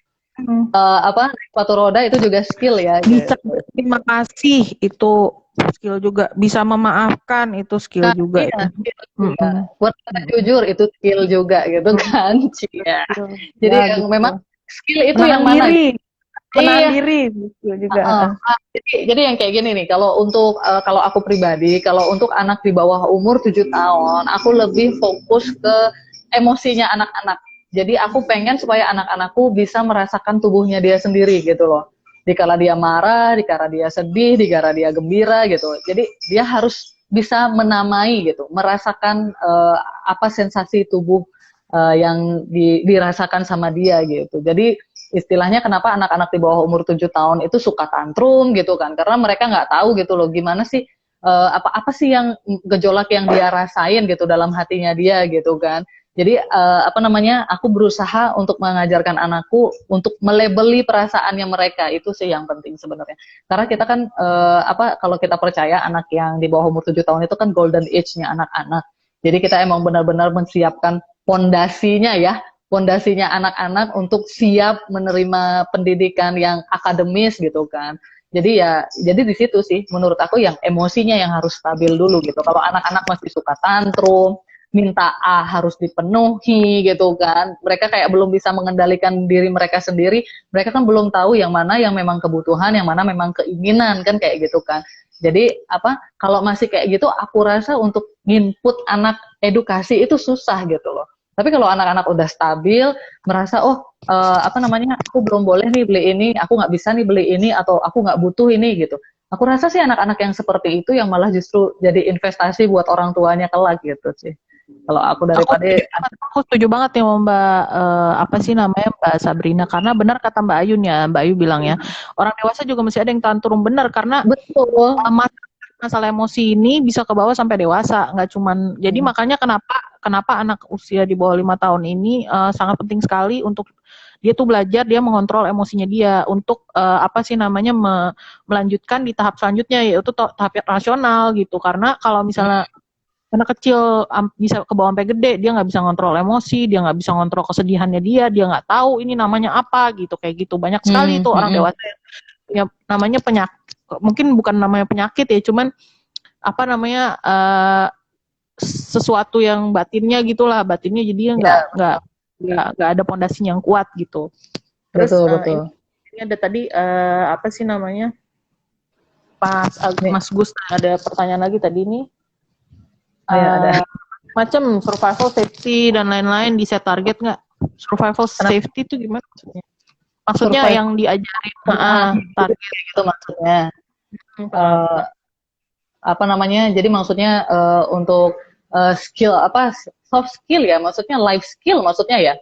naik sepatu roda itu juga skill ya. Bisa Gitu. berterima kasih itu skill juga. Bisa memaafkan itu skill juga. Iya, skill juga. Berkata jujur itu skill juga gitu kan. Cia. Jadi Ya, yang gitu. memang skill itu Menahan yang mana? diri. Menahan Iya. diri skill juga. Jadi yang kayak gini nih, kalau untuk kalau aku pribadi, kalau untuk anak di bawah umur 7 tahun, aku lebih fokus ke emosinya anak-anak. Jadi aku pengen supaya anak-anakku bisa merasakan tubuhnya dia sendiri gitu loh. Dikala dia marah, dikala dia sedih, dikala dia gembira gitu. Jadi dia harus bisa menamai gitu, merasakan apa sensasi tubuh yang dirasakan sama dia gitu. Jadi istilahnya kenapa anak-anak di bawah umur 7 tahun itu suka tantrum gitu kan, karena mereka nggak tahu gitu loh gimana sih apa sih yang gejolak yang dia rasain gitu dalam hatinya dia gitu kan. Jadi apa namanya, aku berusaha untuk mengajarkan anakku untuk melebeli perasaannya mereka, itu sih yang penting sebenarnya. Karena kita kan apa kalau kita percaya anak yang di bawah umur 7 tahun itu kan golden age-nya anak-anak. Jadi kita emang benar-benar mensiapkan pondasinya anak-anak untuk siap menerima pendidikan yang akademis gitu kan. Jadi di situ sih menurut aku yang emosinya yang harus stabil dulu gitu. Kalau anak-anak masih suka tantrum, minta A harus dipenuhi gitu kan. Mereka kayak belum bisa mengendalikan diri mereka sendiri. Mereka kan belum tahu yang mana yang memang kebutuhan, yang mana memang keinginan kan kayak gitu kan. Jadi apa kalau masih kayak gitu aku rasa untuk input anak edukasi itu susah gitu loh. Tapi kalau anak-anak udah stabil, merasa apa namanya, aku belum boleh nih beli ini, aku nggak bisa nih beli ini, atau aku nggak butuh ini gitu. Aku rasa sih anak-anak yang seperti itu yang malah justru jadi investasi buat orang tuanya kelak gitu sih. Kalau aku Aku setuju banget nih sama Mbak apa sih namanya Mbak Sabrina, karena benar kata Mbak Ayun ya, Mbak Ayu bilang ya, orang dewasa juga masih ada yang tantrum, benar, karena betul masalah emosi ini bisa ke bawah sampai dewasa, nggak cuman. Jadi makanya kenapa anak usia di bawah 5 tahun ini sangat penting sekali untuk dia tuh belajar, dia mengontrol emosinya dia untuk apa sih namanya melanjutkan di tahap selanjutnya, yaitu tahap rasional gitu. Karena kalau misalnya anak kecil bisa ke bawah sampai gede, dia nggak bisa ngontrol emosi, dia nggak bisa ngontrol kesedihannya dia nggak tahu ini namanya apa gitu, kayak gitu. Banyak sekali tuh orang dewasa yang punya namanya penyakit, mungkin bukan namanya penyakit ya, cuman apa namanya sesuatu yang batinnya gitulah, batinnya jadinya nggak ada pondasinya yang kuat gitu. Terus betul. Ini ada tadi apa sih namanya Mas Gus ada pertanyaan lagi tadi nih. Ada macam survival safety dan lain-lain di set target nggak? Survival safety itu gimana maksudnya? Maksudnya survival yang diajarin target gitu maksudnya. Apa namanya? Jadi maksudnya untuk skill apa soft skill ya? Maksudnya life skill maksudnya ya?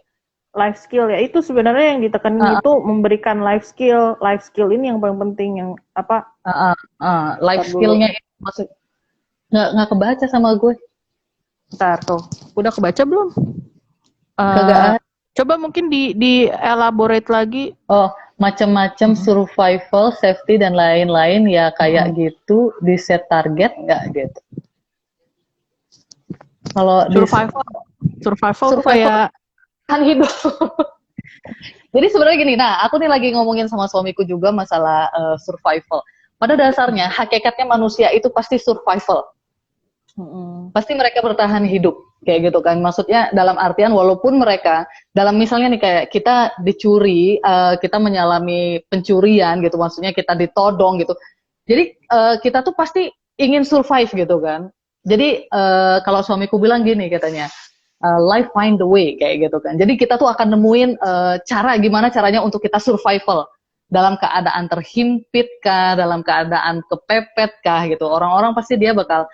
Life skill ya, itu sebenarnya yang ditekanin itu memberikan life skill ini yang paling penting, yang apa? Life skill-nya itu maksud nggak kebaca sama gue. Bentar tuh, udah kebaca belum? Coba mungkin di elaborate lagi. Macam-macam survival, safety dan lain-lain ya kayak gitu di set target nggak gitu? Kalau survival kayak kan hidup. Jadi sebenarnya gini, nah aku nih lagi ngomongin sama suamiku juga masalah survival. Pada dasarnya hakikatnya manusia itu pasti survival. Pasti mereka bertahan hidup kayak gitu kan. Maksudnya dalam artian walaupun mereka dalam misalnya nih kayak kita dicuri, kita menyalami pencurian gitu, maksudnya kita ditodong gitu. Jadi kita tuh pasti ingin survive gitu kan. Jadi kalau suamiku bilang gini katanya, life find the way kayak gitu kan. Jadi kita tuh akan nemuin cara gimana caranya untuk kita survival dalam keadaan terhimpit kah, dalam keadaan kepepet kah gitu. Orang-orang pasti dia bakal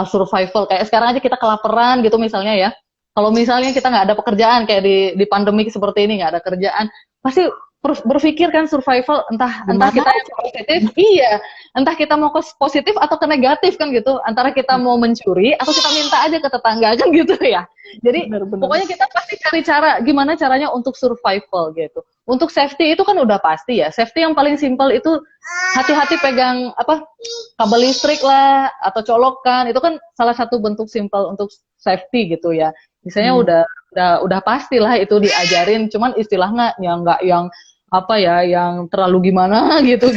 survival. Kayak sekarang aja kita kelaparan gitu misalnya ya. Kalau misalnya kita nggak ada pekerjaan kayak di pandemi seperti ini nggak ada kerjaan, pasti berpikir kan survival entah kita yang positif, iya, entah kita mau ke positif atau ke negatif kan gitu, antara kita mau mencuri atau kita minta aja ke tetangga kan gitu ya. Jadi pokoknya kita pasti cari cara gimana caranya untuk survival gitu. Untuk safety itu kan udah pasti ya. Safety yang paling simpel itu hati-hati pegang kabel listrik lah atau colokan, itu kan salah satu bentuk simpel untuk safety gitu ya. Misalnya udah pastilah itu diajarin, cuman istilahnya yang nggak yang yang terlalu gimana gitu.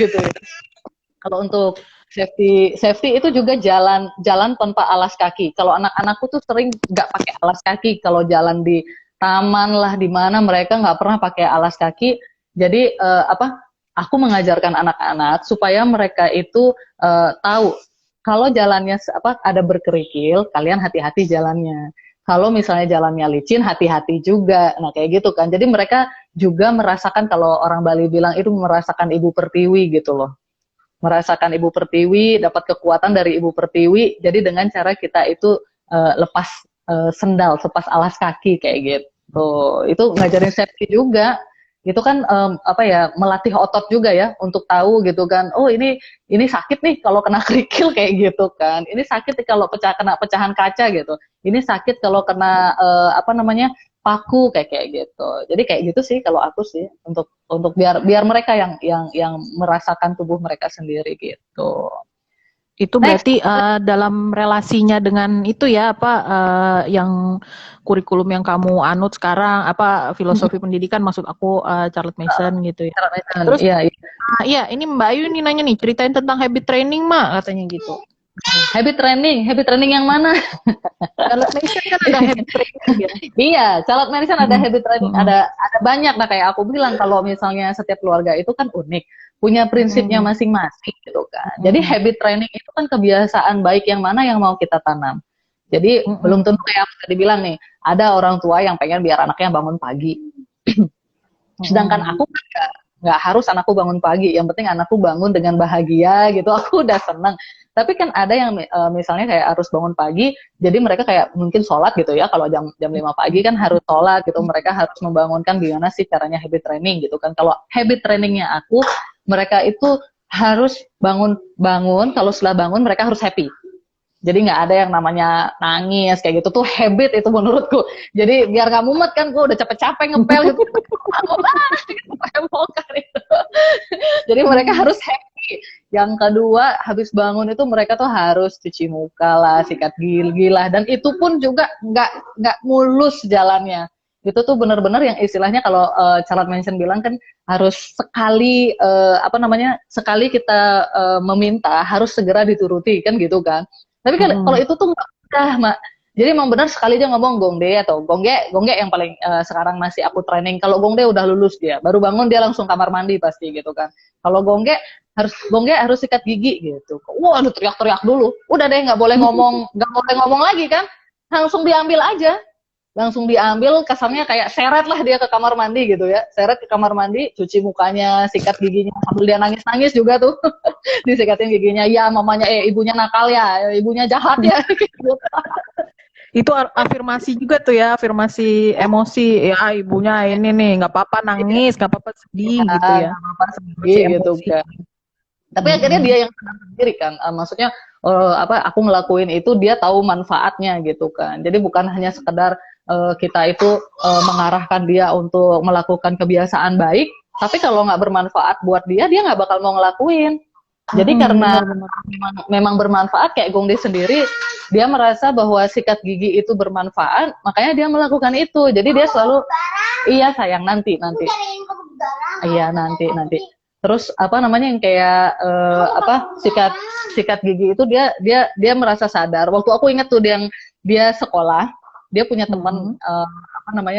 Kalau untuk safety itu juga jalan tanpa alas kaki. Kalau anak-anakku tuh sering nggak pakai alas kaki kalau jalan di taman lah di mana mereka nggak pernah pakai alas kaki. Jadi aku mengajarkan anak-anak supaya mereka itu tahu kalau jalannya ada berkerikil, kalian hati-hati jalannya. Kalau misalnya jalannya licin, hati-hati juga. Nah, kayak gitu kan. Jadi mereka juga merasakan, kalau orang Bali bilang itu merasakan ibu pertiwi gitu loh. Merasakan ibu pertiwi, dapat kekuatan dari ibu pertiwi. Jadi dengan cara kita itu lepas sendal, lepas alas kaki kayak gitu. Itu ngajarin safety juga. Itu kan melatih otot juga ya untuk tahu gitu kan. Oh, ini sakit nih kalau kena kerikil kayak gitu kan. Ini sakit nih kalau kena pecahan kaca gitu. Ini sakit kalau kena paku kayak gitu. Jadi kayak gitu sih kalau aku sih untuk biar mereka yang merasakan tubuh mereka sendiri gitu. Itu berarti dalam relasinya dengan itu ya yang kurikulum yang kamu anut sekarang filosofi pendidikan maksud aku Charlotte Mason gitu ya. Terus iya ini Mbak Ayu nih nanya nih, ceritain tentang habit training Mak katanya gitu. Habit training yang mana? Charlotte Mason kan ada habit training ya. Iya, Charlotte Mason ada habit training, ada banyak nah kayak aku bilang kalau misalnya setiap keluarga itu kan unik, punya prinsipnya masing-masing gitu kan. Jadi habit training itu kan kebiasaan baik yang mana yang mau kita tanam. Jadi belum tentu kayak aku tadi bilang nih, ada orang tua yang pengen biar anaknya bangun pagi. Sedangkan aku kan nggak harus anakku bangun pagi, yang penting anakku bangun dengan bahagia gitu, aku udah seneng. Tapi kan ada yang misalnya kayak harus bangun pagi, jadi mereka kayak mungkin sholat gitu ya, kalau jam 5 pagi kan harus sholat gitu, mereka harus membangunkan gimana sih caranya habit training gitu kan. Kalau habit trainingnya aku, mereka itu harus bangun, kalau setelah bangun mereka harus happy. Jadi nggak ada yang namanya nangis kayak gitu, tuh habit itu menurutku. Jadi biar nggak mumet kan, gue udah capek-capek ngepel gitu, jadi mereka harus happy. Yang kedua, habis bangun itu mereka tuh harus cuci muka lah, sikat gigi lah, dan itu pun juga nggak mulus jalannya. Itu tuh benar-benar yang istilahnya kalau Charlotte Manson bilang kan harus sekali sekali kita meminta harus segera dituruti kan gitu kan. Tapi kan kalau itu tuh nggak mudah, Mak. Jadi emang benar sekali aja ngomong Gongde atau Gongge yang paling sekarang masih aku training. Kalau Gongde udah lulus dia, baru bangun dia langsung kamar mandi pasti gitu kan. Kalau Gongge harus sikat gigi gitu. Wah, aduh teriak-teriak dulu. Udah deh nggak boleh ngomong lagi kan. Langsung diambil aja. Langsung diambil, kesannya kayak seret lah dia ke kamar mandi gitu ya. Seret ke kamar mandi, cuci mukanya, sikat giginya. Sambil dia nangis-nangis juga tuh. Disikatin giginya. Ya mamanya, ibunya nakal ya. Ibunya jahat ya. Itu afirmasi juga tuh ya, afirmasi emosi. Ya ibunya ini nih, nggak apa-apa nangis, nggak apa-apa sedih gitu ya. Nggak apa-apa sedih gitu kan. Tapi akhirnya dia yang sadar sendiri kan. Maksudnya aku ngelakuin itu dia tahu manfaatnya gitu kan. Jadi bukan hanya sekedar kita itu mengarahkan dia untuk melakukan kebiasaan baik, tapi kalau nggak bermanfaat buat dia nggak bakal mau ngelakuin. Jadi karena memang bermanfaat, kayak Gongde sendiri, dia merasa bahwa sikat gigi itu bermanfaat, makanya dia melakukan itu. Jadi dia selalu, iya sayang, nanti. Iya nanti. Terus apa namanya yang kayak sikat gigi itu dia merasa sadar. Waktu aku ingat tuh dia sekolah, dia punya teman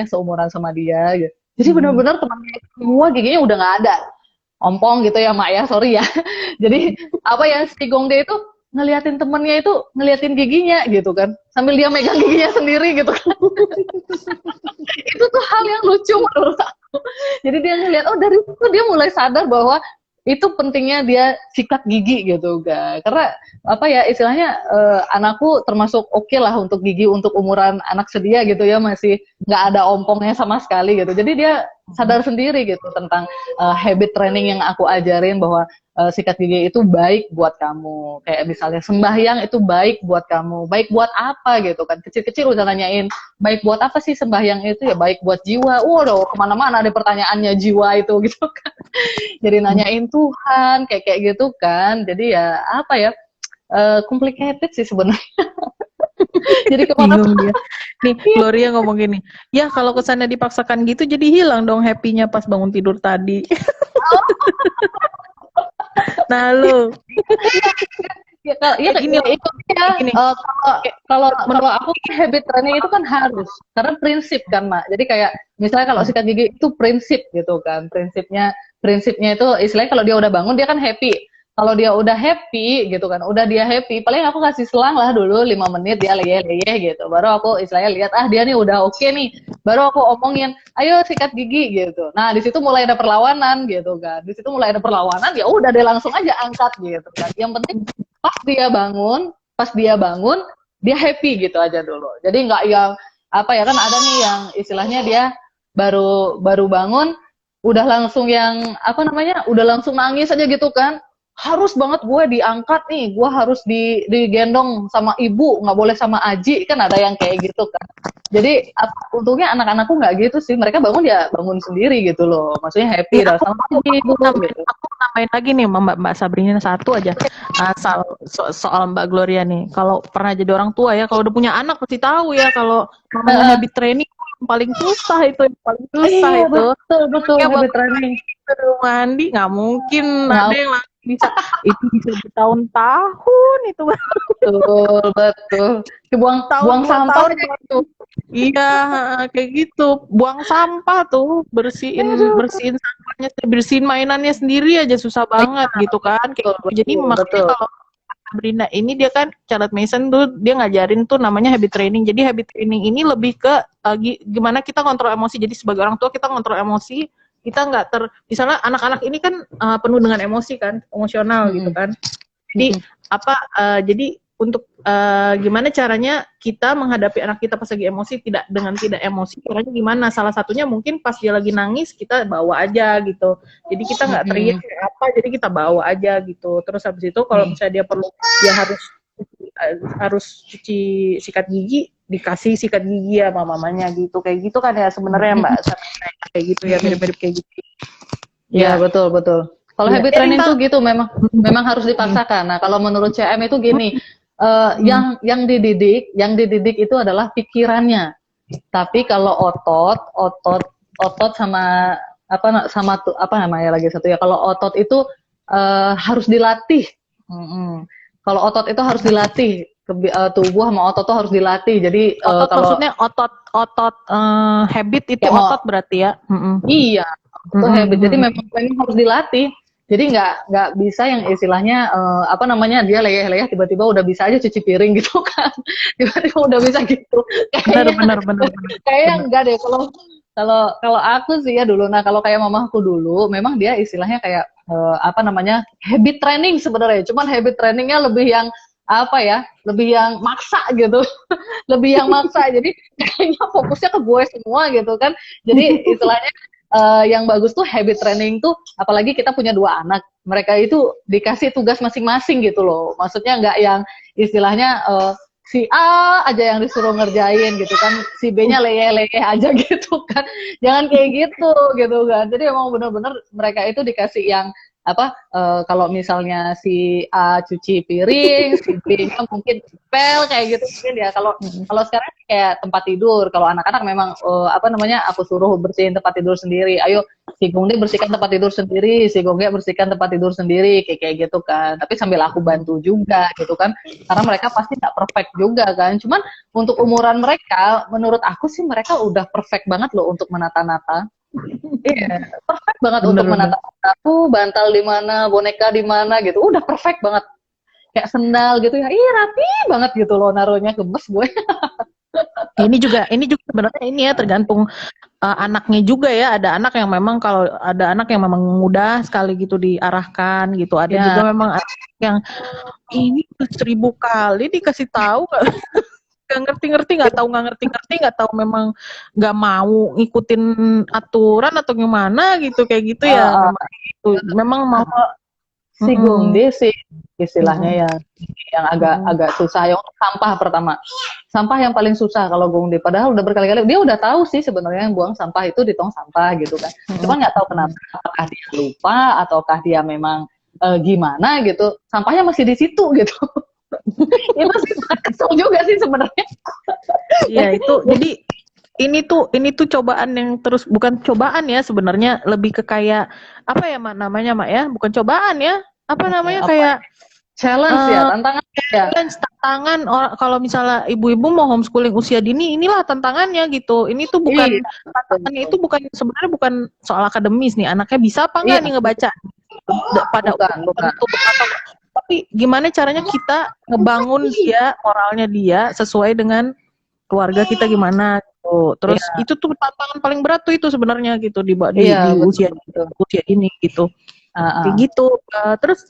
seumuran sama dia. Gitu. Jadi benar-benar temannya semua giginya udah nggak ada. Ompong gitu ya mak ya, sorry ya. Jadi si Gongde itu ngeliatin temennya itu ngeliatin giginya gitu kan, sambil dia megang giginya sendiri gitu kan. Itu tuh hal yang lucu menurut aku. Jadi dia ngeliat, dari itu dia mulai sadar bahwa itu pentingnya dia sikat gigi gitu kan. Karena istilahnya anakku termasuk oke lah untuk gigi untuk umuran anak sedia gitu ya, masih nggak ada ompongnya sama sekali gitu. Jadi dia sadar sendiri gitu tentang habit training yang aku ajarin, bahwa sikat gigi itu baik buat kamu. Kayak misalnya sembahyang itu baik buat kamu. Baik buat apa gitu kan. Kecil-kecil udah nanyain, baik buat apa sih sembahyang itu? Ya baik buat jiwa. Waduh, kemana-mana ada pertanyaannya jiwa itu gitu kan. Jadi nanyain Tuhan, kayak gitu kan. Jadi ya complicated sih sebenarnya. Jadi kemana dia. Nih Gloria ngomong gini, ya kalau kesannya dipaksakan gitu jadi hilang dong happy-nya pas bangun tidur tadi. Nah lu kalau aku habit training itu kan harus, karena prinsip kan Mak. Jadi kayak misalnya kalau sikat gigi itu prinsip gitu kan, prinsipnya itu istilahnya kalau dia udah bangun dia kan happy. Kalau dia udah happy gitu kan, paling aku kasih selang lah dulu 5 menit dia leyeh gitu. Baru aku istilahnya lihat dia nih udah oke nih. Baru aku omongin, ayo sikat gigi gitu. Nah, di situ mulai ada perlawanan gitu kan. Ya udah deh langsung aja angkat gitu kan. Yang penting pas dia bangun, dia happy gitu aja dulu. Jadi nggak yang kan ada nih yang istilahnya dia baru bangun udah langsung udah langsung nangis aja gitu kan. Harus banget gue diangkat nih, gue harus digendong sama ibu, nggak boleh sama aji, kan ada yang kayak gitu kan. Jadi untungnya anak-anakku nggak gitu sih, mereka bangun sendiri gitu loh, maksudnya happy lah sama aji gitu. Aku nambahin lagi nih Mbak Sabrina satu aja soal Mbak Gloria nih. Kalau pernah jadi orang tua ya, kalau udah punya anak pasti tahu ya kalau habit training paling susah itu, betul habit training. Mandi nggak mungkin ada yang bisa bertahun-tahun itu. Betul. Buang sampah gitu. Iya, kayak gitu. Buang sampah tuh, bersihin sampahnya, bersihin mainannya sendiri aja susah banget gitu kan. Jadi makanya kalau Sabrina ini dia kan Charlotte Mason tuh dia ngajarin tuh namanya habit training. Jadi habit training ini lebih ke gimana kita kontrol emosi. Jadi sebagai orang tua kita kontrol emosi, kita nggak misalnya anak-anak ini kan penuh dengan emosi kan, emosional gitu kan. Jadi jadi untuk gimana caranya kita menghadapi anak kita pas lagi emosi, tidak emosi, caranya gimana? Salah satunya mungkin pas dia lagi nangis kita bawa aja gitu. Jadi kita nggak teriak jadi kita bawa aja gitu. Terus habis itu kalau misalnya dia harus cuci sikat gigi, dikasih sikat gigi ya sama mamanya gitu. Kayak gitu kan ya sebenarnya Mbak. Kayak gitu ya, mirip-mirip kayak gitu. Ya, betul. Kalau habit training tuh gitu memang harus dipaksakan. Nah, kalau menurut CM itu gini, yang dididik itu adalah pikirannya. Tapi kalau otot sama apa namanya lagi satu ya, kalau otot itu harus dilatih. Kalau otot itu harus dilatih, tubuh sama otot itu harus dilatih. Jadi otot maksudnya otot habit itu ya, otot berarti ya. Iya, itu habit. Jadi memang harus dilatih. Jadi nggak bisa yang istilahnya dia leyeh-leyeh tiba-tiba udah bisa aja cuci piring gitu kan. Tiba-tiba udah bisa gitu. Benar. Kayaknya enggak deh kalau aku sih ya dulu. Nah, kalau kayak mamaku dulu memang dia istilahnya kayak habit training sebenarnya. Cuman habit trainingnya lebih yang lebih yang maksa gitu. Lebih yang maksa. Jadi kayaknya fokusnya ke gue semua gitu kan. Jadi istilahnya yang bagus tuh habit training tuh, apalagi kita punya 2 anak, mereka itu dikasih tugas masing-masing gitu loh. Maksudnya nggak yang istilahnya si A aja yang disuruh ngerjain gitu kan, si B-nya leyeh-leyeh aja gitu kan. Jangan kayak gitu kan. Jadi emang bener-bener mereka itu dikasih yang kalau misalnya si A cuci piring, si B-nya mungkin pel kayak gitu mungkin ya. Kalau sekarang kayak tempat tidur, kalau anak-anak memang aku suruh bersihin tempat tidur sendiri. Ayo si Gongde bersihkan tempat tidur sendiri, si Gongge bersihkan tempat tidur sendiri, kayak gitu kan. Tapi sambil aku bantu juga gitu kan. Karena mereka pasti nggak perfect juga kan. Cuman untuk umuran mereka, menurut aku sih mereka udah perfect banget loh untuk menata-nata. Iya, perfect banget untuk menata aku, bantal di mana, boneka di mana gitu. Udah perfect banget. Kayak sendal gitu ya. Ih, rapi banget gitu loh naruhnya, gemes gue. Ini juga sebenarnya ini ya tergantung anaknya juga ya. Ada anak yang memang kalau ada anak yang memang mudah sekali gitu diarahkan gitu. Ada juga memang anak yang ini 1000 kali dikasih tahu nggak ngerti, nggak tahu memang nggak mau ngikutin aturan atau gimana gitu kayak gitu ya. Memang mau si Gongde sih istilahnya yang agak susah ya untuk sampah pertama. Sampah yang paling susah kalau Gongde. Padahal udah berkali-kali dia udah tahu sih sebenarnya yang buang sampah itu di tong sampah gitu kan. Cuma nggak tahu kenapa, apakah dia lupa ataukah dia memang gimana gitu. Sampahnya masih di situ gitu. Itu sih kesel juga sih sebenarnya. Iya itu jadi ini tuh cobaan yang terus, bukan cobaan ya sebenarnya, lebih ke kayak apa ya namanya Mak ya, bukan cobaan ya, apa namanya kayak challenge ya, tantangan ya. Tantangan kalau misalnya ibu-ibu mau homeschooling usia dini, inilah tantangannya gitu. Ini tuh bukan tantangannya, itu bukan sebenarnya bukan soal akademis nih, anaknya bisa apa enggak nih ngebaca pada bukan. Tapi gimana caranya kita ngebangun dia, moralnya dia sesuai dengan keluarga kita gimana gitu. Terus itu tuh tantangan paling berat tuh itu sebenarnya gitu di usia ini gitu. Kayak gitu. Terus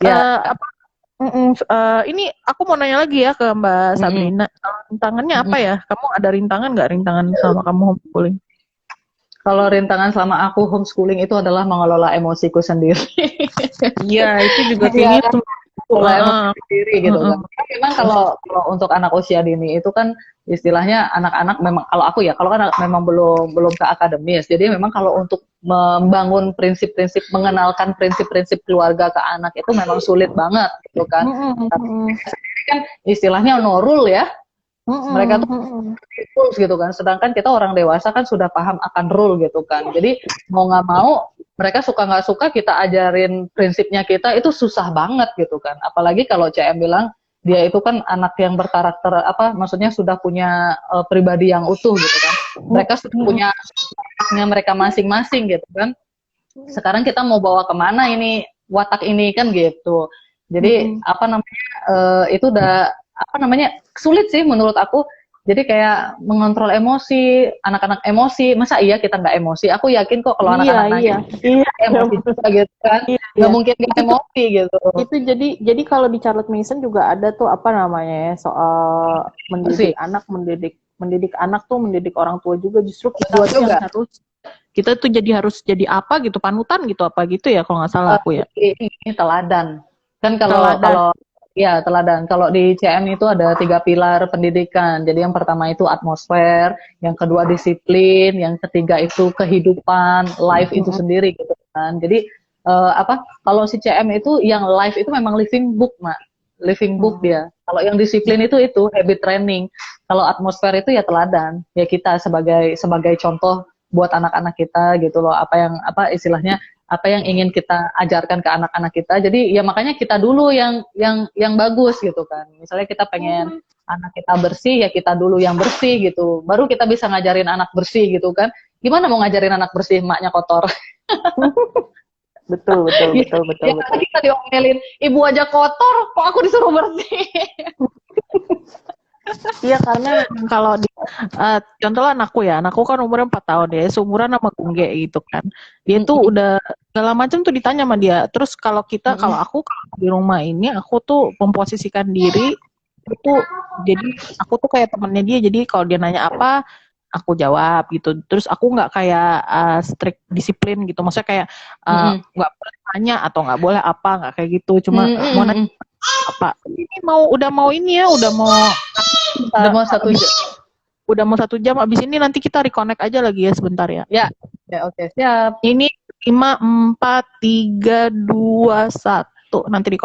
ini aku mau nanya lagi ya ke Mbak Sabrina. Rintangannya apa ya? Kamu ada rintangan nggak, rintangan selama kamu homeschooling? Kalau rintangan selama aku homeschooling itu adalah mengelola emosiku sendiri. Iya, itu juga kayak gitu. Sendiri gitu kan. Memang kalau untuk anak usia dini itu kan istilahnya anak-anak memang, kalau aku ya, kalau kan memang belum ke akademis. Jadi memang kalau untuk membangun prinsip-prinsip, mengenalkan prinsip-prinsip keluarga ke anak itu memang sulit banget gitu kan. Tapi kan istilahnya no rule ya. Mereka tuh rules gitu kan. Sedangkan kita orang dewasa kan sudah paham akan rule gitu kan. Jadi mau nggak mau mereka suka nggak suka kita ajarin prinsipnya kita itu susah banget gitu kan. Apalagi kalau CM bilang dia itu kan anak yang berkarakter maksudnya sudah punya pribadi yang utuh gitu kan. Mereka sudah punya mereka masing-masing gitu kan. Sekarang kita mau bawa kemana ini watak ini kan gitu. Jadi itu udah sulit sih menurut aku. Jadi kayak mengontrol emosi, anak-anak emosi, masa iya kita nggak emosi? Aku yakin kok kalau anak-anak emosi juga gitu kan, nggak mungkin nggak emosi gitu. Itu jadi kalau di Charlotte Mason juga ada tuh soal mendidik anak, mendidik anak tuh mendidik orang tua juga, justru kita tuh yang harus jadi apa gitu, panutan gitu apa gitu ya kalau nggak salah aku ya. Ini teladan. Kan kalau teladan. Kalau di CM itu ada 3 pilar pendidikan. Jadi yang pertama itu atmosfer, yang kedua disiplin, yang ketiga itu kehidupan, life itu sendiri gitu kan. Jadi kalau si CM itu yang life itu memang living book, Mak. Living book dia. Kalau yang disiplin itu habit training. Kalau atmosfer itu ya teladan. Ya kita sebagai contoh buat anak-anak kita gitu loh. Istilahnya apa yang ingin kita ajarkan ke anak-anak kita. Jadi ya makanya kita dulu yang bagus gitu kan. Misalnya kita pengen anak kita bersih, ya kita dulu yang bersih gitu. Baru kita bisa ngajarin anak bersih gitu kan. Gimana mau ngajarin anak bersih, maknya kotor? Betul. Kita diomelin, ibu aja kotor, kok aku disuruh bersih? Iya, karena kalau contoh anakku kan umurnya 4 tahun ya, seumuran sama Gungge gitu kan. Dia tuh udah segala macam tuh ditanya sama dia. Terus kalau aku di rumah ini, aku tuh memposisikan diri itu, jadi aku tuh kayak temennya dia. Jadi kalau dia nanya apa, aku jawab gitu. Terus aku nggak kayak strict disiplin gitu. Maksudnya kayak nggak boleh nanya atau nggak boleh apa, nggak kayak gitu. Cuma mau nanya apa, ini udah mau 1 jam. Udah mau 1 jam, abis ini nanti kita reconnect aja lagi ya sebentar ya. Ya oke, siap. Ini 5, 4, 3, 2, 1. Nanti di